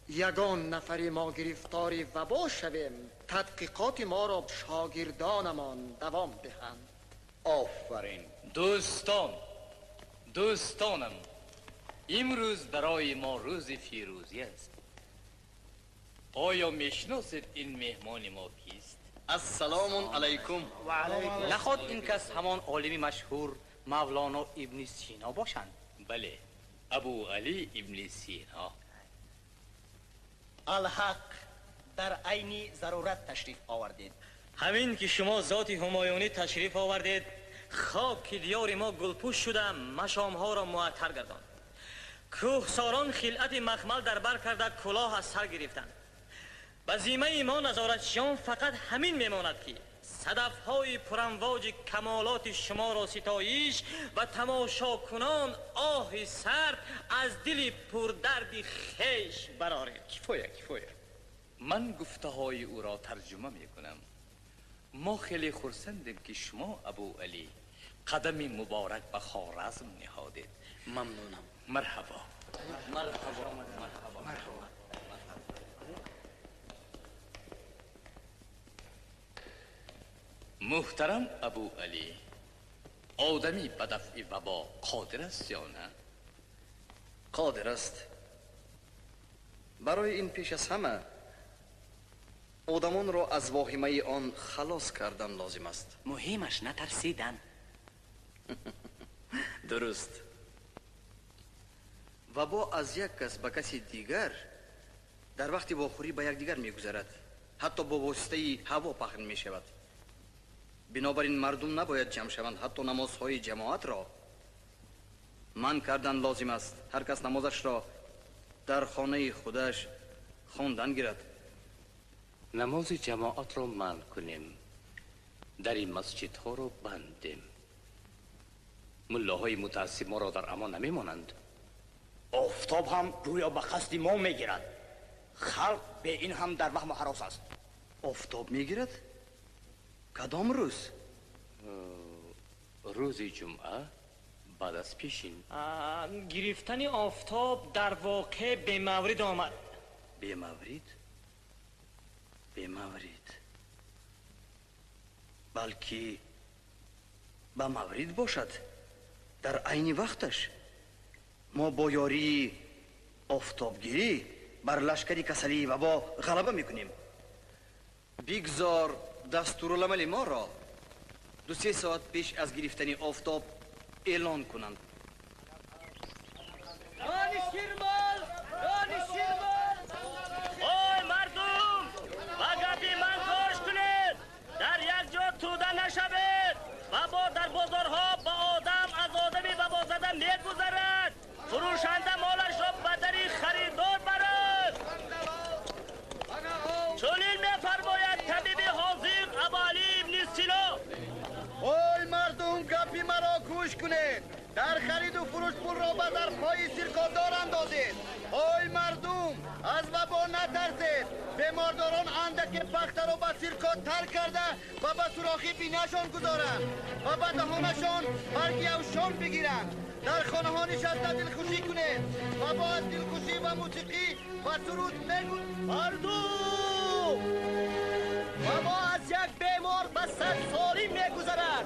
یگان نفر ما گرفتار وبا شویم تحقیقات ما را شاگردانمان دوام دهند آفرین دوستانم امروز برای ما روز فیروزی است آیا میشناسید این مهمان ما کیست؟ السلام علیکم نخواد این کس همان عالم مشهور مولانا ابن سینا باشند؟ بله ابو علی ابن سینا. الحق در عین ضرورت تشریف آوردید. همین که شما ذات همایونی تشریف آوردید، خاک دیار ما گلپوش شده، مشامها را معطر گرداند. کوهساران خلعت مخمل در بر کرده کلاه از سر گرفتند. به ذمه ما نظارتچیان فقط همین میماند که صدفهای پرامواج کمالات شما را ستایش و تماشا کنان آه سرد از دل پردرد خیش براریم. کفایه. من گفته های او را ترجمه می کنم. ما خیلی خرسندیم که شما ابو علی قدم مبارک به خوارزم نهادید. ممنونم. مرحبا. محترم ابو علی، آدمی به دفع وبا قادر است یا نه؟ قادر است. برای این پیش از همه آدمان را از واهمه آن خلاص کردن لازم است. مهمش نترسیدن. درست. وبا از یک کس به کسی دیگر در وقتی واخوری به یکدیگر میگذرد، حتی با واسطه هوا پخش می شود. بنابراین مردم نباید جمع شوند، حتی نمازهای جماعت را من کردن لازم است. هر کس نمازش را در خانه خودش خواندن گیرد. نماز جماعت را منع کنیم، در این مسجد ها را بندیم. ملاهای متعصب ما را در امان نمیمانند. آفتاب هم گویا به قصد ما میگیرد. خلق به این هم در وهم و هراس است. آفتاب میگیرد؟ کدام روز؟ روز جمعه بعد از پیشین. گرفتن آفتاب در واقع به مورد آمد. به مورد؟ بلکه به مورد باشد. در عین وقتش ما با یاری آفتابگیری بر لشکری کسلی وبا غلبه میکنیم. بگذار دستورالعمل ما را 2-3 ساعت پیش از گرفتن آفتاب اعلان کنند. اوی مردم، وقتی من گوش کنید، در یک جا توده نشوید. وبا در بازارها با آدم از آدمی وبا زدن میگذرد. فروشنده مالش را به در خریدار برد. چنین میفرماید طبیب حاذق ابو علی ابن سینا. اوی مردم، گپی مرا گوش کنید. در خرید و فروش پول را به در پای سرکادار اندازید. اوی مردم، از وبا نترسید. بیمارداران اندک پخته را به سرکات تر کرده و به سوراخی بینهشان گذارند و به دهانشان برگی اوشان بگیرند. در خانه ها نشسته دلخوشی کنید و با از دلخوشی و موسیقی و سرود میگوید. مردم، وبا از یک بیمار به 100 سالی میگذرد.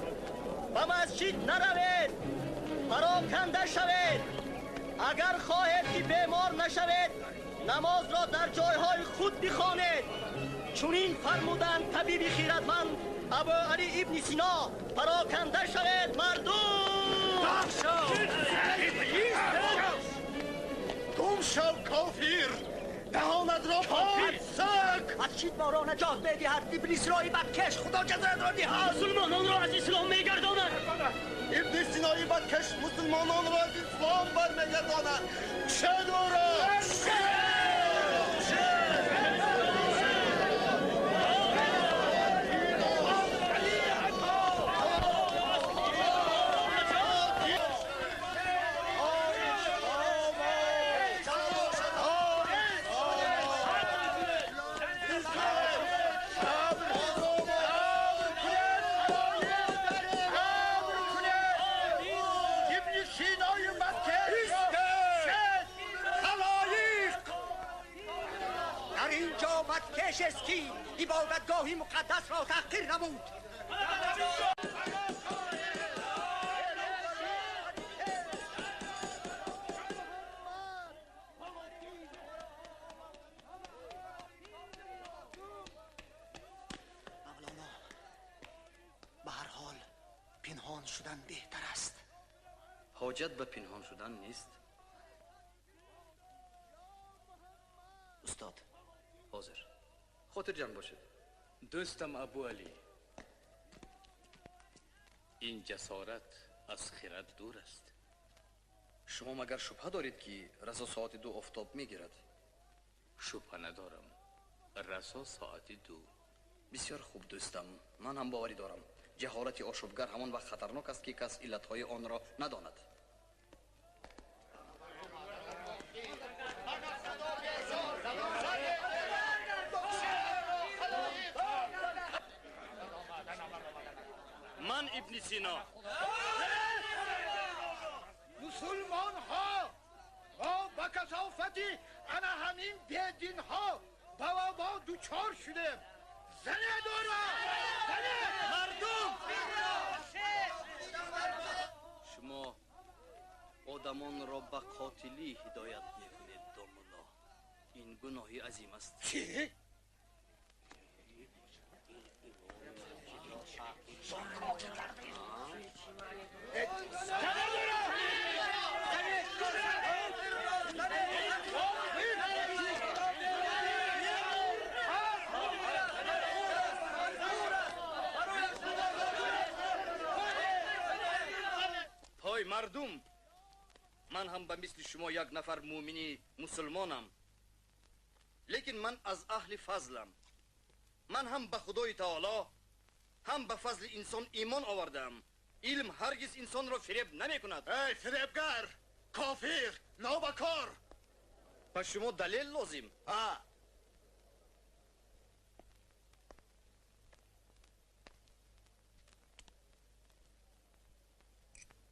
به مسجد نروید، پراکنده شوید. اگر خواهید که بیمار نشوید، نماز را در جایهای خود بخوانید. چنین فرمودند طبیب خیرتمند ابو علی ابن سینا. پراکنده شوید مردم. گم شو کافر، دهانت را پاک سک. مسجد ما را نجات میدهد. ابلیس رای بدکش خدا جزایت را دهد. مسلمانان را از اسلام میگرداند. ابن سینای بدکش مسلمانان را از اسلام برمیگرداند. چه دورا؟ بدکش است که عبادتگاهی مقدس را تحقیر نمود. مولانا، به هر حال پنهان شدن بهتر است. حاجت به پنهان شدن نیست. استاد. حاضر. خاطر جمع باشید. دوستم ابو علی، این جسارت از خرد دور است. شما مگر شبهه دارید که رضا ساعت 2 آفتاب میگیرد؟ شبهه ندارم. رضا ساعت 2. بسیار خوب دوستم، من هم باوری دارم. جهالت آشوبگر همان وقت خطرناک است که کس علتهای آن را نداند. من ابن سینا. مسلمان ها ما با کثافتی انا همین بیدین ها با دوچار شدیم. زنه دارا زنه مردم. شما آدمان را به قاتلی هدایت میکنید دامولا. این گناهی عظیم است. چی؟ های مردم، من هم به مثل شما یک نفر مومنی مسلمانم، لیکن من از اهل فضلم. من هم به خدای تعالی هم به فضل انسان ایمان آوردم. علم هرگز انسان را فریب نمی کند. ای فریبگر، کافر، نابکار. پس شما دلیل لازم.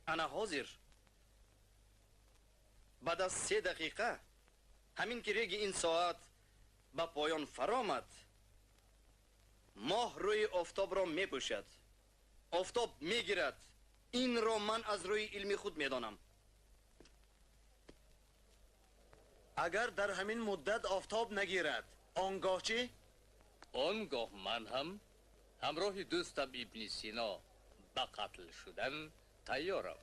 انا حاضر. بعد از 3 دقیقه همین که ریگ این ساعت به پایان فرامد، ماه روی آفتاب را می پوشد، آفتاب می گیرد. این را من از روی علم خود می دانم. اگر در همین مدت آفتاب نگیرد آنگاه چی؟ آنگاه من هم همراه دوستم ابن سینا به قتل شدن تیارم.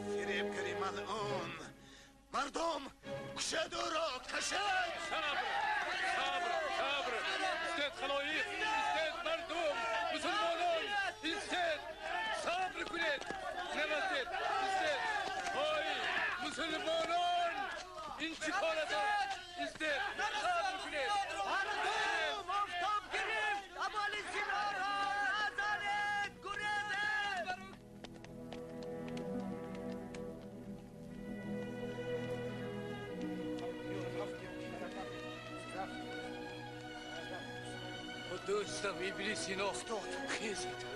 فریبگری ملعون. مردم کشه دورا کشه. صبر استاد خلایق، استاد مردم، مسلمانان، استاد صبر کنید. نمستید استاد. های مسلمانان، این چی کار است؟ استاد صبر کنید. مردم آفتاب گرفت. ابوعلی سینا را نزنید. گریزه. دوستم ابن سینا خیزید.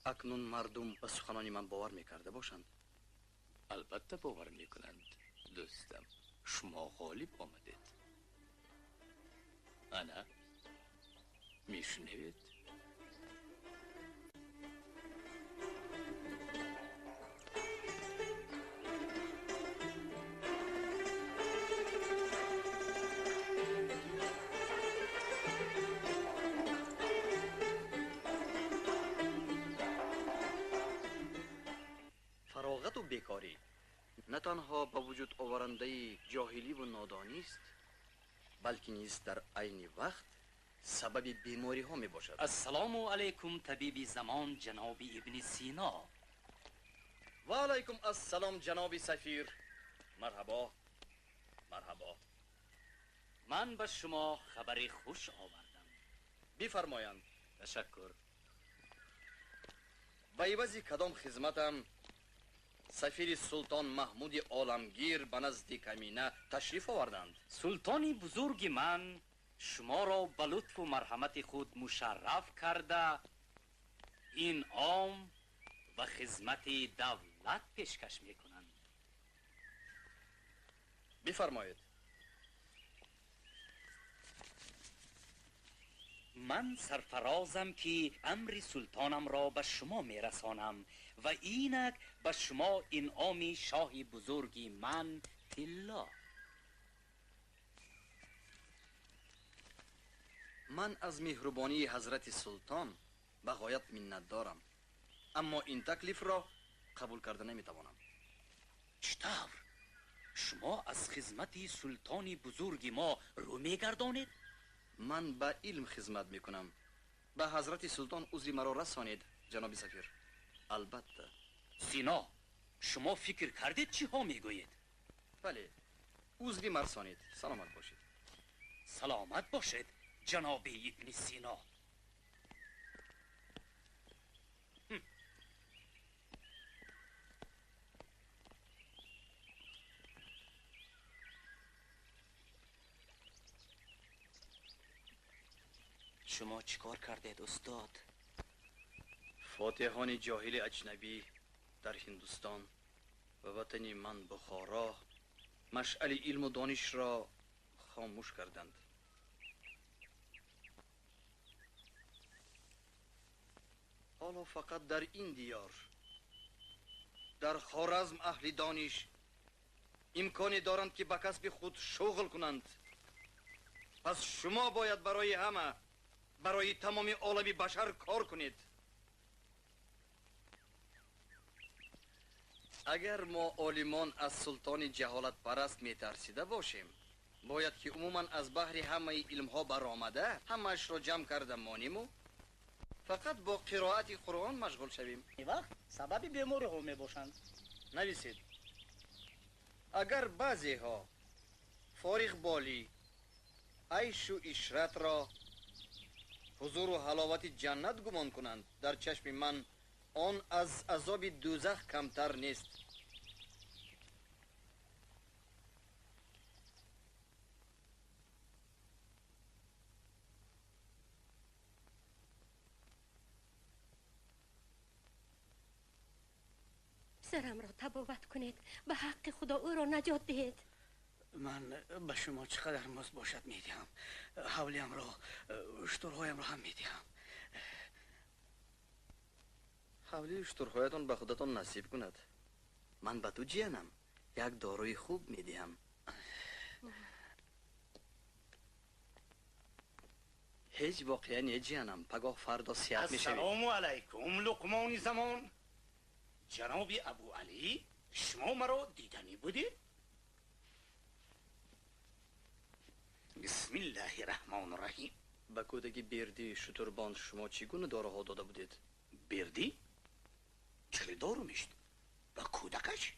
اکنون مردم به سخنان من باور میکرده باشند؟ البته باور میکنند دوستم. شما غالب آمدید. انا میشنوید؟ فراغت و بیکاری نه تنها به وجود آورنده جاهلی و نادانی است، بلکه نیز در عین وقت سبب بیماری ها می باشد. السلام علیکم طبیب زمان جناب ابن سینا. و علیکم السلام جناب سفیر. مرحبا مرحبا. من به شما خبر خوش آوردم. بفرمایند. تشکر. به عوض کدام خدمتم سفیر سلطان محمود عالمگیر به نزد کمینه تشریف آوردند؟ سلطان بزرگ من شما را به لطف و مرحمت خود مشرف کرده این عام و خدمت دولت پیشکش میکنند. بفرمایید. من سرفرازم که امر سلطانم را به شما میرسانم و اینک به شما انعام شاه بزرگ من طلا. من از مهربانی حضرت سلطان به غایت منت دارم، اما این تکلیف را قبول کرده نمیتوانم. چطور؟ شما از خدمت سلطان بزرگ ما رو میگردانید؟ من به علم خدمت میکنم. به حضرت سلطان عذر مرا رسانید جناب سفیر. البته. سینا، شما فکر کردید چی ها میگویید؟ بله، عذر مرسانید. سلامت باشید. سلامت باشید جناب ابن سینا. شما چیکار کردید استاد؟ فاتحان جاهل اجنبی در هندوستان و وطن من بخارا مشعل علم و دانش را خاموش کردند. حالا فقط در این دیار، در خوارزم، اهل دانش امکانی دارند که به کسب خود شغل کنند. پس شما باید برای همه، برای تمام عالم بشر کار کنید. اگر ما عالمان از سلطان جهالت پرست می ترسیده باشیم، باید که عموما از بحر همه علم ها برآمده همش را جمع کرده مانیم و فقط با قرائت قرآن مشغول شویم. این وقت سبب بیماری ها می باشند. نویسید. اگر بعضی ها فارغ بالی عیش و عشرت را حضور و حلاوت جنت گمان کنند، در چشم من آن از عذاب دوزخ کمتر نیست. سرم را تبابت کنید، به حق خدا او را نجات دهید. من به شما چقدر مزد باشد میدهم. حولیم را، اشترهایم را هم میدهم. حولی اشترهایتان به خودتان نصیب کند. من به تو جیانم یک داروی خوب میدهم. هیچ واقعا نه جیانم، پگاه فردا سیاد میشوی. السلام علیکم لقمان زمان. جناب ابو علی، شما مرا دیدنی بودید؟ بسم الله الرحمن الرحیم. به کودکی بردی شتربان شما چگونه داروها داده بودید؟ بردی؟ چه دارو میشت؟ به کودکش؟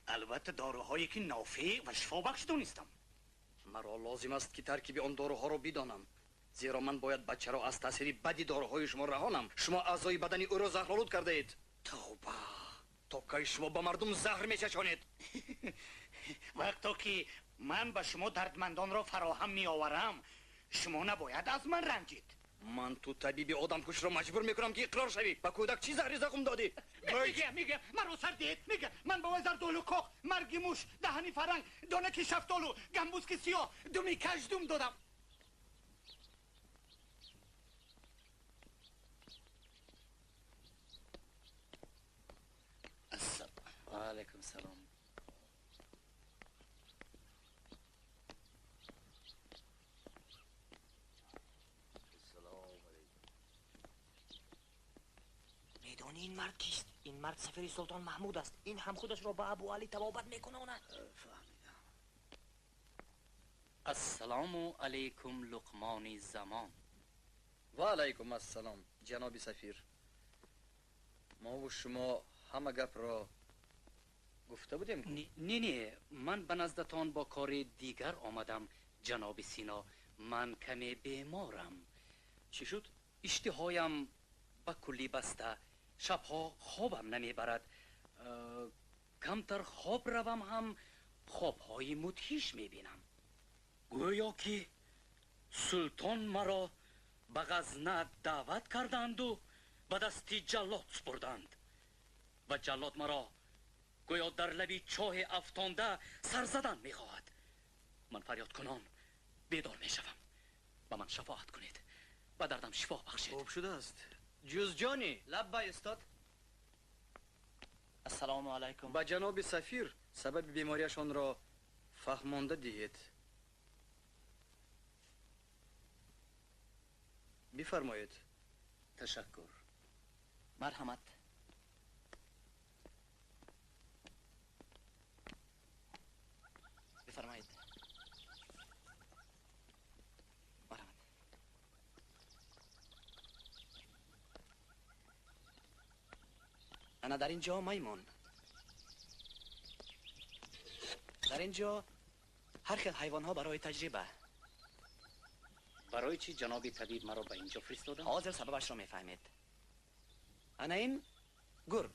البته داروهایی که نافع و شفا بخش دونستم. مرا لازم است که ترکیب آن داروها را بدانم، زیرا من باید بچه را از تاثیر بدی داروهای شما رهانم. شما اعضای بدنی او را زهرآلود کرده اید. توبه. تا که شما با مردم زهر میچشانید. وقتا که من به شما دردمندان را فراهم می آورم. شما نباید از من رنجید. من تو طبیب آدم کش را مجبور میکنم که اقرار شوی. با کودک چی زهر زخم دادی؟ میگه من رو سر دید. میگه من با وزر دولو کاخ، مرگی موش، دهنی فرنگ، دانکی شفتالو، گنبوز که سیاه، دومی کش دوم دادم. و علیکم سلام. میدانی این مرد کیست؟ این مرد سفیر سلطان محمود است. این هم خودش را به ابو علی تبابت میکناند. السلام علیکم لقمان زمان. و علیکم السلام جناب سفیر. ما و شما همه گپ را گفته بودیم. نه من به نزدتان با کار دیگر آمدم جناب سینا. من کمی بیمارم. چی شد؟ اشتهایم به کلی بسته. شبها خوابم نمیبرد. کمتر خواب روم هم خوابهای مدهیش میبینم. گویا که سلطان مرا به غزنه دعوت کردند و به دست جلاد سپردند و جلاد مرا گویا در لبی چاه افتانده سر زدن میخواهد. من فریاد کنان بیدار میشوم. با من شفاعت کنید، به دردم شفا بخشید. خوب شده است. جوز جانی لب بای استاد. السلام علیکم. با جناب سفیر سبب بیماریشان را فهمانده دهید. بفرمایید. تشکر. مرحمت. بفرمایید. مرحمت. انا در اینجا میمون. در اینجا هر خیل حیوان ها برای تجربه. برای چی جناب طبیب مرا به اینجا فرستادن؟ حاضر سببش را میفهمید. انا این گرگ.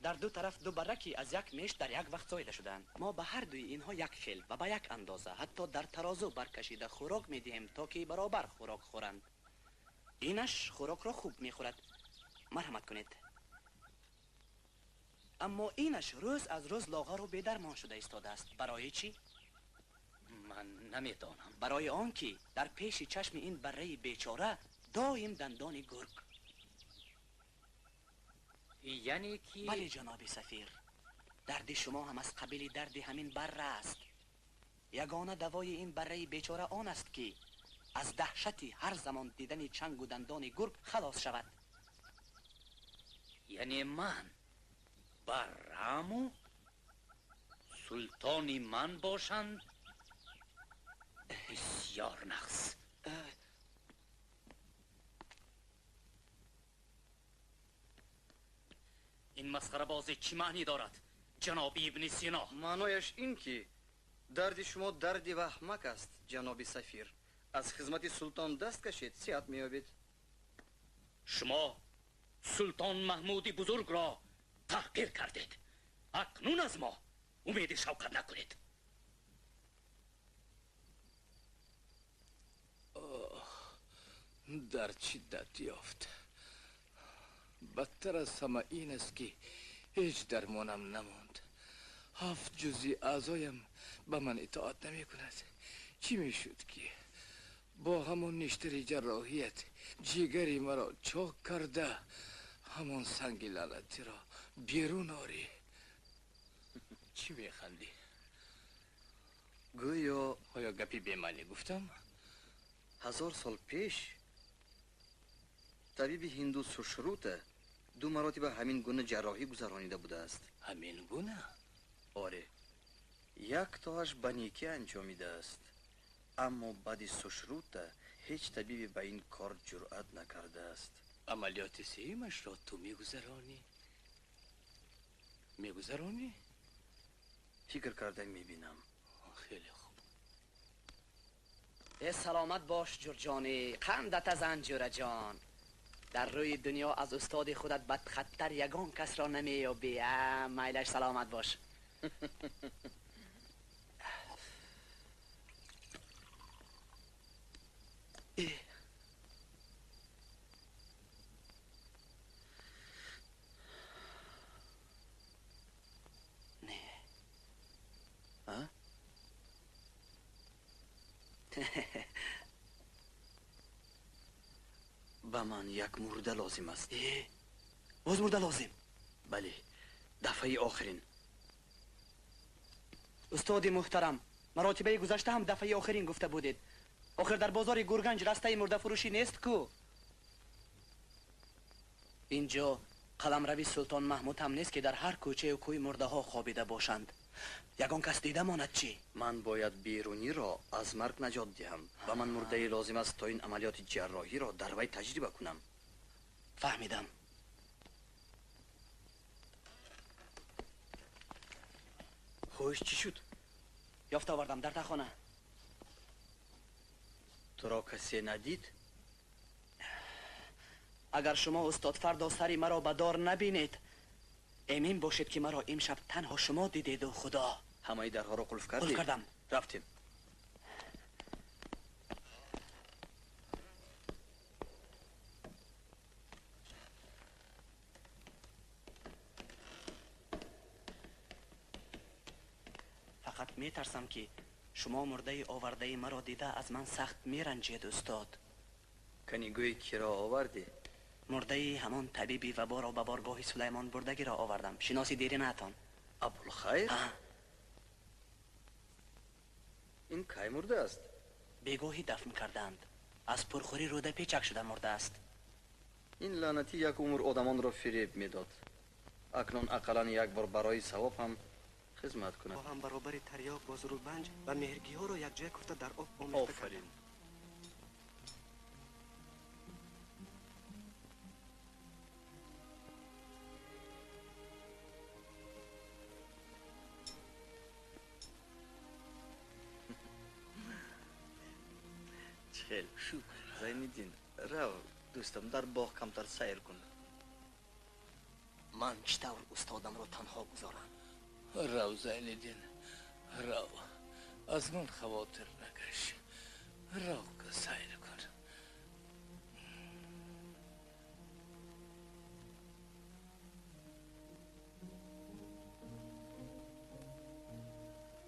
در دو طرف دو برکی از یک میش در یک وقت زایده شدند. ما به هر دوی اینها یک خیل و به یک اندازه حتی در ترازو برکشیده خوراک میدهیم تا که برابر خوراک خورند. اینش خوراک را خوب میخورد. مرحمت کنید. اما اینش روز از روز لاغر و بی‌درمان شده ایستاده است. برای چی؟ من نمیدانم. برای آنکه در پیش چشم این بره بیچاره دایم دندان گرگ. یعنی که؟ بله جناب سفیر. درد شما هم از قبیل درد همین بره است. یگانه دوای این بره بیچاره آن است که از دهشتی هر زمان دیدن چنگ و دندان گرگ خلاص شود. یعنی من برامو سلطانی من باشند؟ بسیار نقص. این مسخره بازی چی معنی دارد جناب ابن سینا؟ معنایش این که درد شما درد وحمک است جناب سفیر. از خدمت سلطان دست کشید صحت میابید. شما سلطان محمود بزرگ را تحقیر کردید. اکنون از ما امید شوکت نکنید. در شدت یافت. بدتر از همه این است که هیچ درمانم نماند. 7 جزئی اعضایم به من اطاعت نمی کند. چی می شد که با همون نشتر جراحیت جیگری مرا چاک کرده همون سنگ لعنتی را بیرون آری؟ چی می خندی؟ گویا آیا گپی بیمعنی گفتم؟ 1000 سال پیش طبیب هندو سشروت 2 مراتب همین گونه جراحی گذرانیده بوده است. همین گونه؟ آره. یک تاش بنیکی انجامیده است. اما بعد سشروت هیچ طبیبی به این کار جرأت نکرده است. عملیات سیمش را تو میگذرانی؟ میگذرانی؟ فکر کرده میبینم. خیلی خوب. سلامت باش جرجانی. قندت از انجور جان. در روی دنیا از استاد خودت بدخطر یگان کس را نمیابی. میلش سلامت باش. به من یک مرده لازم است. باز مرده لازم؟ بله، دفعه آخرین. استاد محترم، مراتبه گذشته هم دفعه آخرین گفته بودید. آخر در بازار گورگنج رسته مرده فروشی نیست کو؟ اینجا قلمروی سلطان محمود هم نیست که در هر کوچه و کوی مرده ها خوابیده باشند. یگان کس دیده ماند چی؟ من باید بیرونی را از مرگ نجات دهم. به من مرده لازم است تا این عملیات جراحی را در وی تجربه کنم. فهمیدم. خوش چی شد؟ یافت آوردم در تخانه. تو را کسی ندید؟ اگر شما استاد فردا سری مرا به دار نبینید، امین باشید که مرا امشب تنها شما دیدید و خدا. همه درها را قلف کردی؟ قلف کردم. رفتیم. فقط میترسم که شما مرده آورده مرا دیده از من سخت میرنجید استاد. کنی گوی کی را آوردی؟ مرده همان طبیبی وبا را به بارگاه سلیمان بردگی را آوردم. شناسی دیری نتان؟ ابوالخیر؟ این کی مرده است؟ بیگاهی دفن کردند. از پرخوری روده پیچک شده مرده است. این لعنتی یک عمر آدمان را فریب میداد. اکنون اقلا یک بار برای ثواب هم خدمت کنه. با هم برابر تریاک با زروبنج و مهرگی ها رو یک جای کوفته در آب آمیخته کردم. آفرین. خیلی شو زینالدین، رو دوستم در باغ کمتر سیر کن. من چطور استادم رو تنها گذارم؟ رو زینالدین، رو از من خواطر نکش. رو که سیر کن.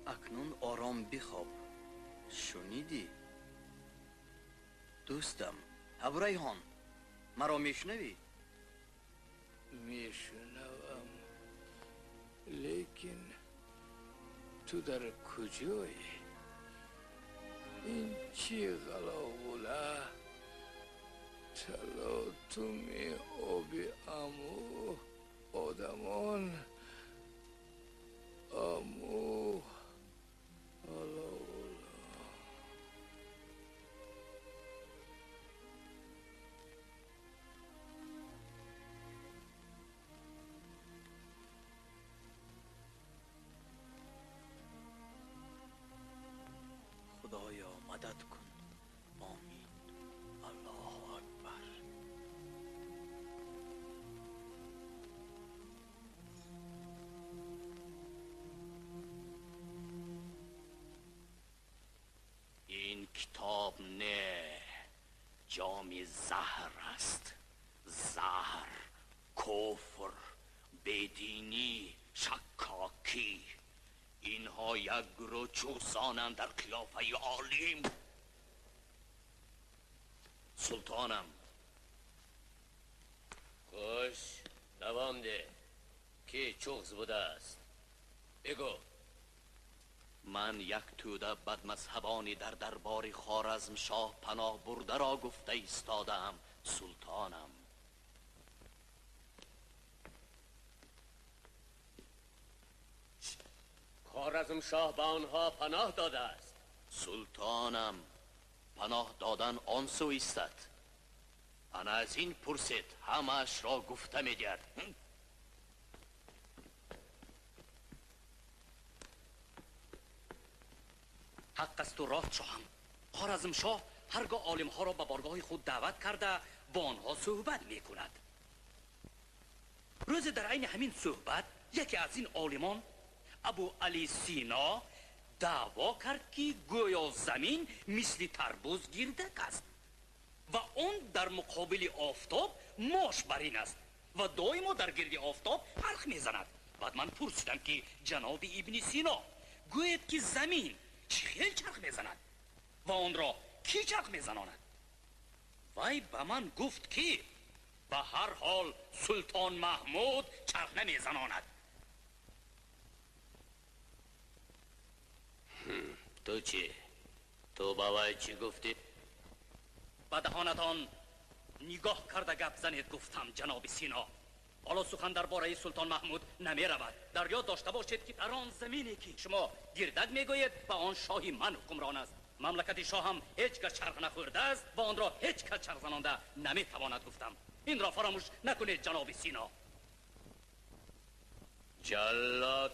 اکنون آرام بخواب. شنیدی؟ دوستم ابو ریحان، مرا میشنوی؟ میشنوم، لیکن تو در کجایی؟ این چی غلاوله؟ تلاطم آب امو آدمان امو غلاوله. خدایا مدد کن. آمین. الله اکبر. این کتاب نه، جام زهر است. زهر، کفر، بدینی، شکاکی، اینها یک گروه چوسانند در قیافه عالم. سلطانم. خوش دوام ده. کی چوغز بوده است؟ بگو. من یک توده بدمذهبانی در دربار خوارزم شاه پناه برده را گفته ایستادم سلطانم. خوارزم شاه به آنها پناه داده است. سلطانم، پناه دادن آن سو ایستد. انا از این پرسید، همش را گفته میدید. حق است و راست شاهم. خوارزم شاه هرگاه عالم ها را به بارگاه خود دعوت کرده با آنها صحبت می کند. روز در عین همین صحبت یکی از این عالمان، ابو علی سینا، دعوا کرد که گویا زمین مثل تربوز گردک است. و اون در مقابل آفتاب ماش برین است و دائما در گرد آفتاب حلق میزند. بعد من پرسیدم که جناب ابن سینا گوید که زمین چی خیل چرخ میزند و آن را کی چرخ میزناند؟ وی به من گفت که به هر حال سلطان محمود چرخ نمیزناند. تو چی؟ تو با وی چی گفتی؟ به دهانتان نگاه کرده گپ زنید گفتم جناب سینا. حالا سخن درباره سلطان محمود نمی رود. در یاد داشته باشید که در آن زمینی که شما گردک میگویید به آن شاهی من حکمران است. مملکت شاه هم هیچ کس چرخ نخورده است و آن را هیچ کس چرخ زنانده نمیتواند گفتم. این را فراموش نکنید جناب سینا. جلاد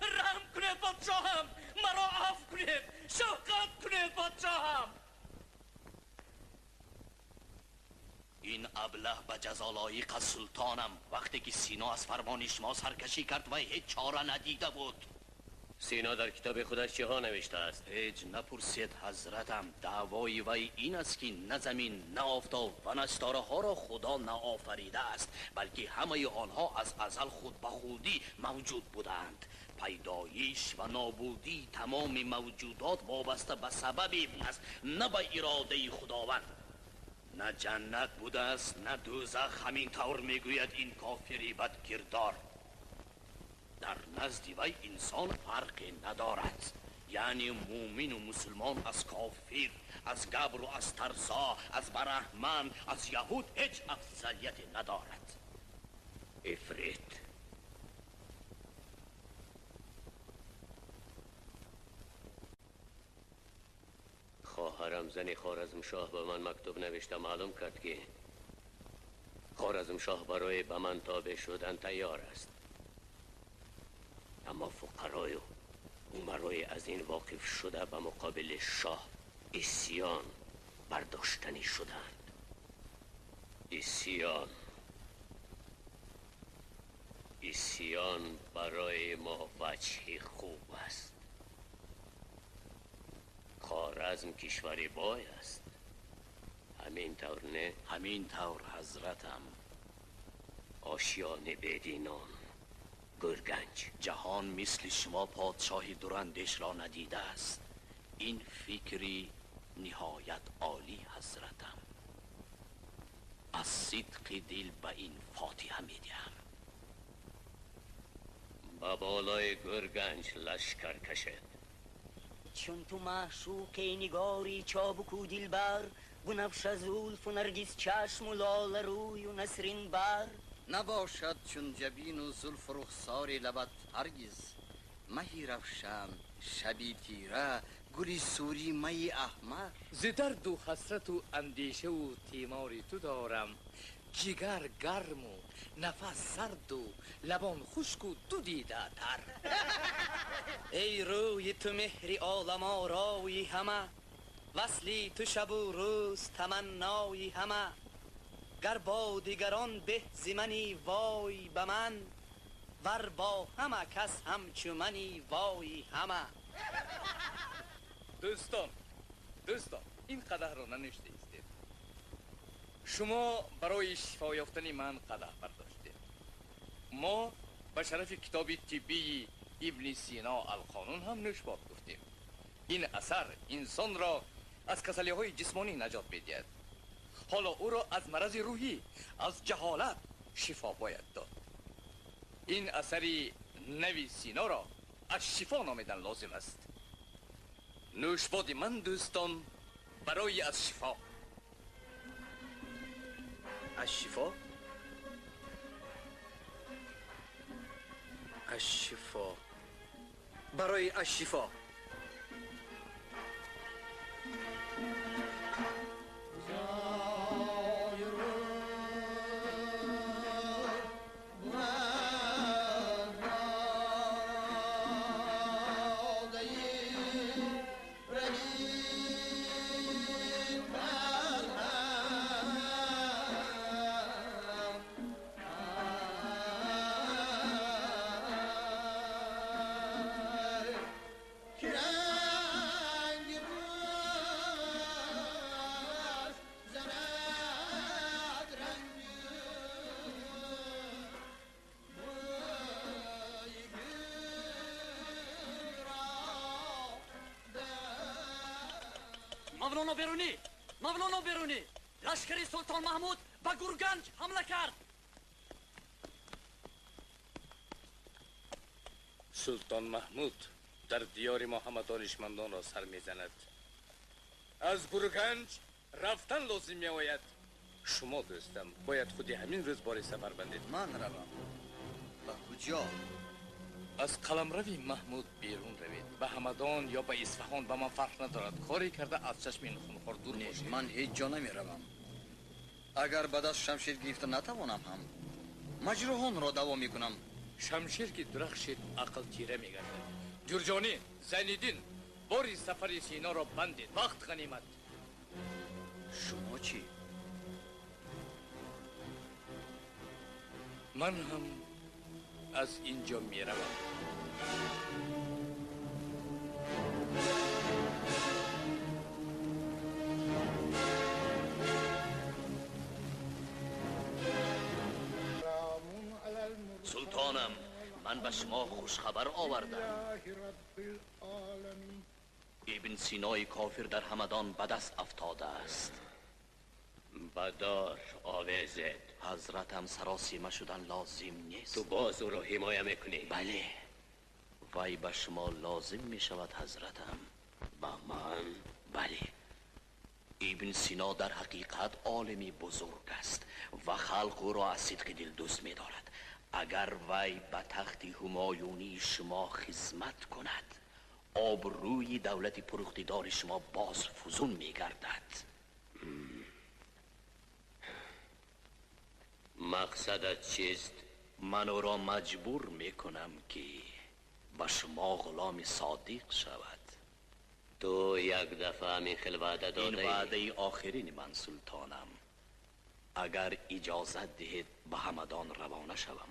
رحم کنید پادشاهم، مرا عفو کنید، شفقت کنید پادشاهم. این ابله به جزا لایق از سلطانم. وقتی که سینا از فرمان شما سرکشی کرد و هیچ چاره ندیده بود. سینا در کتاب خودش چه ها نوشته است؟ هیچ نپرسید حضرتم. دعوای وی این است که نه زمین نه آفتاب و نه ستاره ها را خدا نآفریده است، بلکه همه آنها از ازل خود به خودی موجود بودند. پیدایش و نابودی تمام موجودات وابسته به سبب ابن است، نه به اراده خداوند. نه جنت بوده است نه دوزخ. همین طور میگوید این کافری بدکردار. در نزد وی انسان فرقی ندارد، یعنی مومن و مسلمان از کافر، از گبر و از ترسا، از برهمن، از یهود هیچ افضلیتی ندارد. افریت خواهرم زنی خوارزمشاه به من مکتوب نوشته معلوم کرد که خوارزمشاه برای به من تابع شدن تیار است، اما فقرای و امرای از این واقف شده به مقابل شاه اسیان برداشتنی شدند. اسیان برای ما وجهی خوب است. خوارزم کشوری بای است، همین طور نه؟ همین طور حضرتم. آشیان بدینان گرگنج. جهان مثل شما پادشاهی دراندیش را ندیده است. این فکری نهایت عالی حضرتم. از صدق دل به این فاتحه میدهم. با بالای گرگنج لشکر کشد. چون تو معشوق نگاری چابک و دلبر، بنفش زلف و نرگس چشم و لال روی و نسرین بر. نباشد چون جبین و زلف و رخسار لبت هرگز. مهی روشن شبی تیره گلی سوری می احمر. ز درد و حسرت و اندیشه و تیمار تو دارم. جگر گرم و نفس سرد و لبان خشک و دو دیده تر. ای روی تو مهری عالم آرای همه، وصلی تو شب و روز تمنای همه. گر با دیگران به زمنی وای به من، ور با همه کس همچو منی وای همه. دوستان این قدح را ننوشته ایستید. شما برای شفا یافتن من قدح برداشتید. ما به شرف کتاب طبی ابن سینا القانون هم نوشباب گفتیم. این اثر انسان را از کسلی های جسمانی نجات می‌دهد. حالا او را از مرض روحی، از جهالت شفا باید داد. این اثری نوی سینا را از شفا نامیدن لازم است. نوشباد من دوستان برای از شفا. از شفا؟ از شفا برای از شفا. مولانا بیرونی لشکر سلطان محمود به گورگنج حمله کرد. سلطان محمود در دیار ما همه دانشمندان را سر میزند. از گورگنج رفتن لازم می آید. شما دوستم باید خودی همین روز باری سفر بندید. من روم. به کجا؟ از قلمروی محمود بیرون روید. به همدان یا به اصفهان به من فرق ندارد. کاری کرده از چشم این خونخوار دور باشید. من هیچ جا نمی روم. اگر به دست شمشیر گرفته نتوانم هم مجروحان را دوا می کنم. شمشیر که درخشید عقل تیره می گردد. جرجانی، زینالدین باری سفر سینا را بندید. وقت غنیمت. شما چی؟ من هم از اینجا می روم. سلطانم، من به شما خوشخبر آوردم. ابن سینای کافر در همدان به دست افتاده است. بدار آویزد. حضرتم سراسیمه شدن لازم نیست. تو باز او را حمایه میکنی؟ بله، وی به شما لازم می شود حضرتم. با من؟ بله. ابن سینا در حقیقت عالمی بزرگ است و خلق او را از صدق دل دوست می دارد. اگر وی به تخت همایونی شما خدمت کند، آبروی دولت پرختیدار شما باز فزون می گردد. مقصدت چیست؟ من او را مجبور می کنم که به شما غلام صادق شود. تو یک دفعه همین خیل وعده داده؟ این وعده آخرین من سلطانم. اگر اجازت دهید به همدان روانه شوم.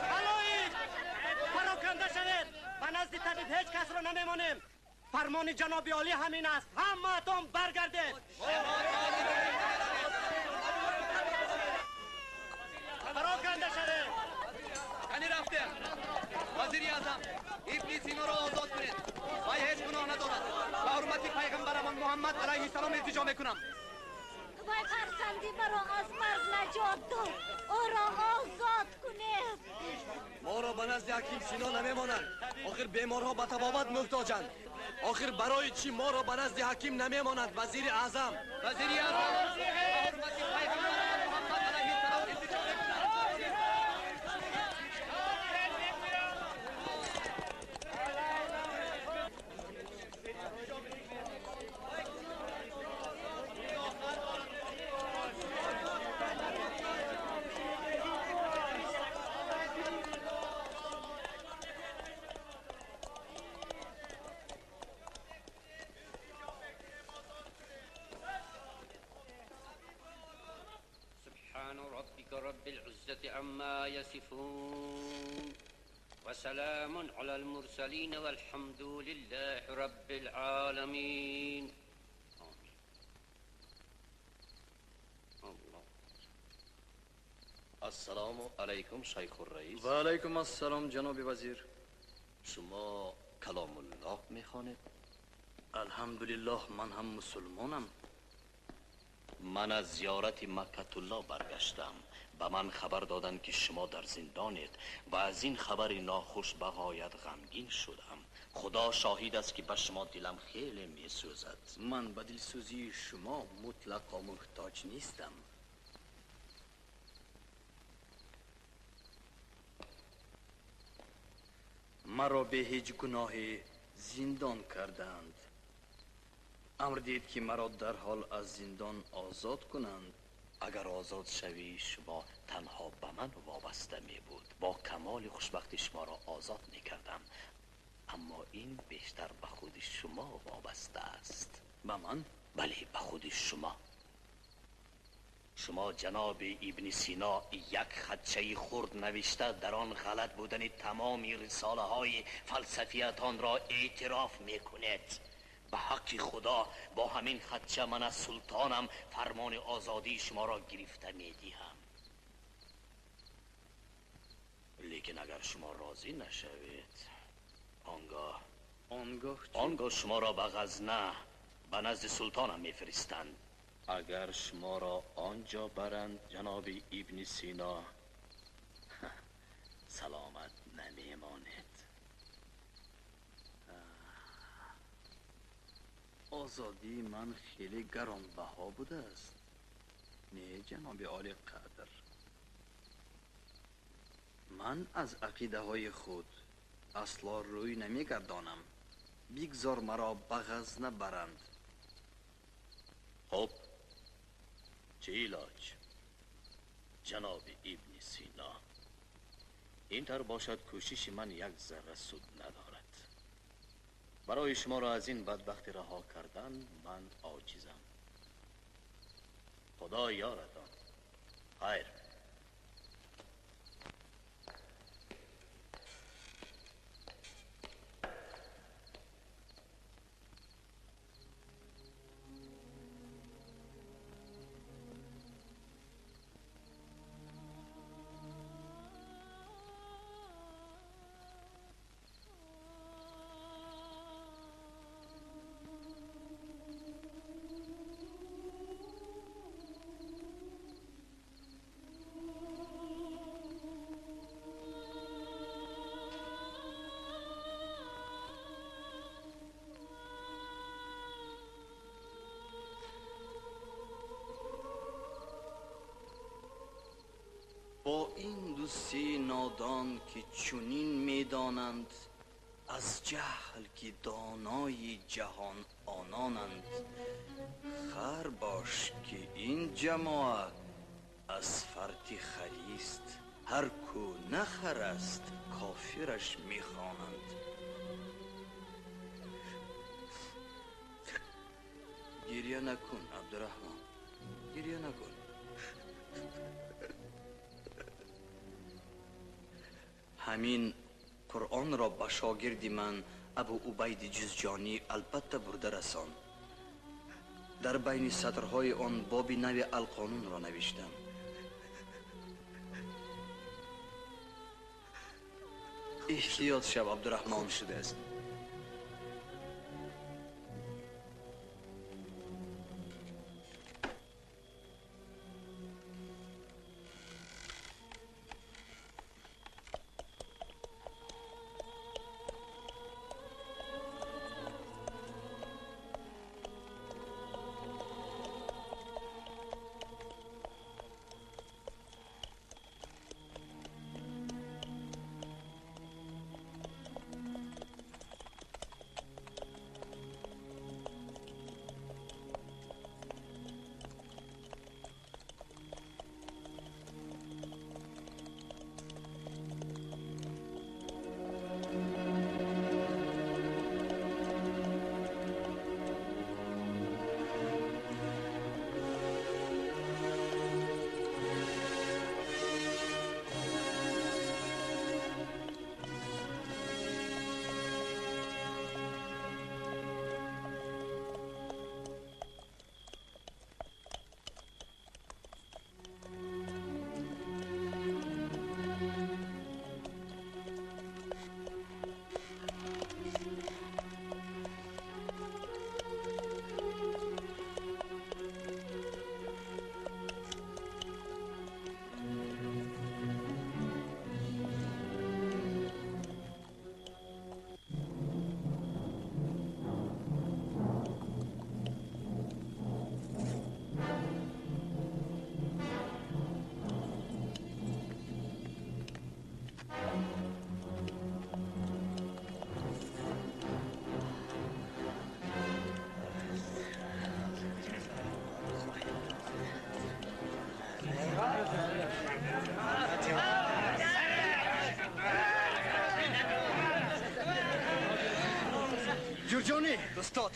بلایید پراکنده شوید. به نزد طبیب هیچ کس را نمیمانیم. فرمان جناب عالی همین است. همه‌تان برگردید. پراکنده شوید. کنی رفته وزیر اعظم ابن سینا را آزاد کنید. وی هیچ گناه ندارد. به حرمت پیغمبرمان محمد علیه السلام التجا میکنم. وی فرزندی مرا از مرگ نجات داد. او را آزاد کنید. ما را به نزد حکیم سینا نمیمانند. آخر بیمارها به طبابت محتاجند. آخر برای چی ما را به نزد حکیم نمیمانند؟ وزیر اعظم به حرمت پیغمبرمان محمد علیه السلام التجا میکنم. رب العزة عما يصفون وسلام على المرسلين والحمد لله رب العالمين. السلام علیکم شیخ الرئیس. و علیکم السلام جناب وزیر. شما کلام الله میخوانید؟ الحمدلله من هم مسلمانم. من از زیارت مکة الله برگشتم. به من خبر دادند که شما در زندانید و از این خبر ناخوش بغایت غمگین شدم. خدا شاهد است که به شما دلم خیلی می سوزد. من به دلسوزی شما مطلقا محتاج نیستم. مرا به هیچ گناهی زندان کردند. امر دید که مرا در حال از زندان آزاد کنند. اگر آزاد شوی شما تنها به من وابسته می بود. با کمال خوشبختی شما را آزاد می کردم. اما این بیشتر به خود شما وابسته است. به من؟ بله، به خود شما. شما جناب ابن سینا یک خدشه خرد نوشته در آن غلط بودن تمام رساله های فلسفیتان را اعتراف می کنید. به حق خدا با همین خدشه من از سلطانم فرمان آزادی شما را گرفته می دهم. لیکن اگر شما راضی نشوید آنگاه شما را به غزنه به نزد سلطانم میفرستند. اگر شما را آنجا برند جناب ابن سینا سلامت نمیمانید. آزادی من خیلی گرانبها بوده است. نه جناب عالی قدر، من از عقیده های خود اصلا روی نمیگردانم. بگذار مرا به غزنه برند. خب چه علاج جناب ابن سینا؟ این طور باشد کوشش من یک ذره سود ندارد. برای شما را از این بدبختی رها کردن من عاجزم. خدا یارتان. خیر. با این دو سه نادان که چنین میدانند از جهل که دانای جهان آنانند، خر باش که این جماعت از فرط خریست، هر کو نخر است کافرش میخوانند. گریه نکن عبدالرحمن، گریه نکن. همین قرآن را به شاگرد من ابو عبید جزجانی البته برده رسان. در بین سطرهای آن باب نو القانون را نوشتم. احتیاط شو عبدالرحمن. شده است. جورجانی استاد،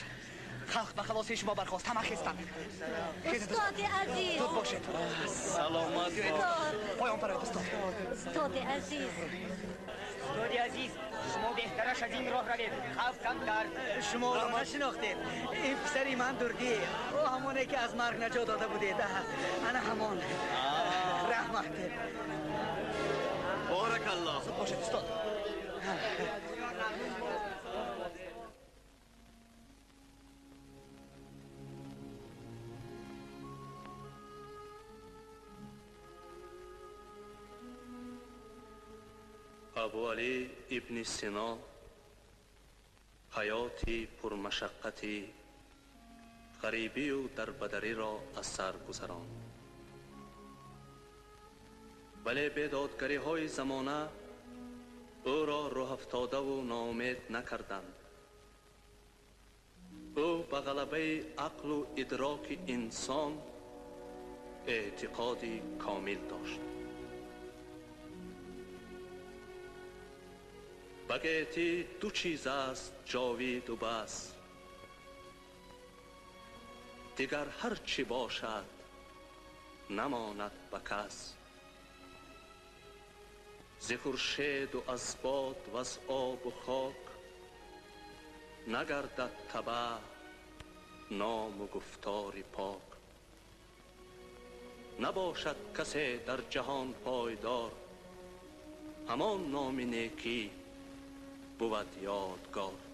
خلق به خلاص شما برخواست، همه خستند. استاد عزیز زود باشید. سلامت پایان برای استاد. استاد عزیز، استاد عزیز، شما بهترش از این راه روید. خوف کم کرد. شما را نشناختید. این پسری من دردی، او همونه که از مرگ نجات داده بودید. انا همان. رحمت. بارک الله. زود باشید استاد. ابو علی ابن سینا حیاتی پرمشقتی غریبی و دربدری را از سر گذراند. ولی بیدادگری های زمانه او را راه افتاده و ناامید نکردند. او به غلبه عقل و ادراک انسان اعتقادی کامل داشت. بگیتی دو چیز است جاوید و بس، دیگر هر چی باشد نماند به کس. ز خورشید و از باد و از آب و خاک نگردد تبع نام و گفتار پاک. نباشد کسی در جهان پایدار، همان نام نیکی بود یادگار.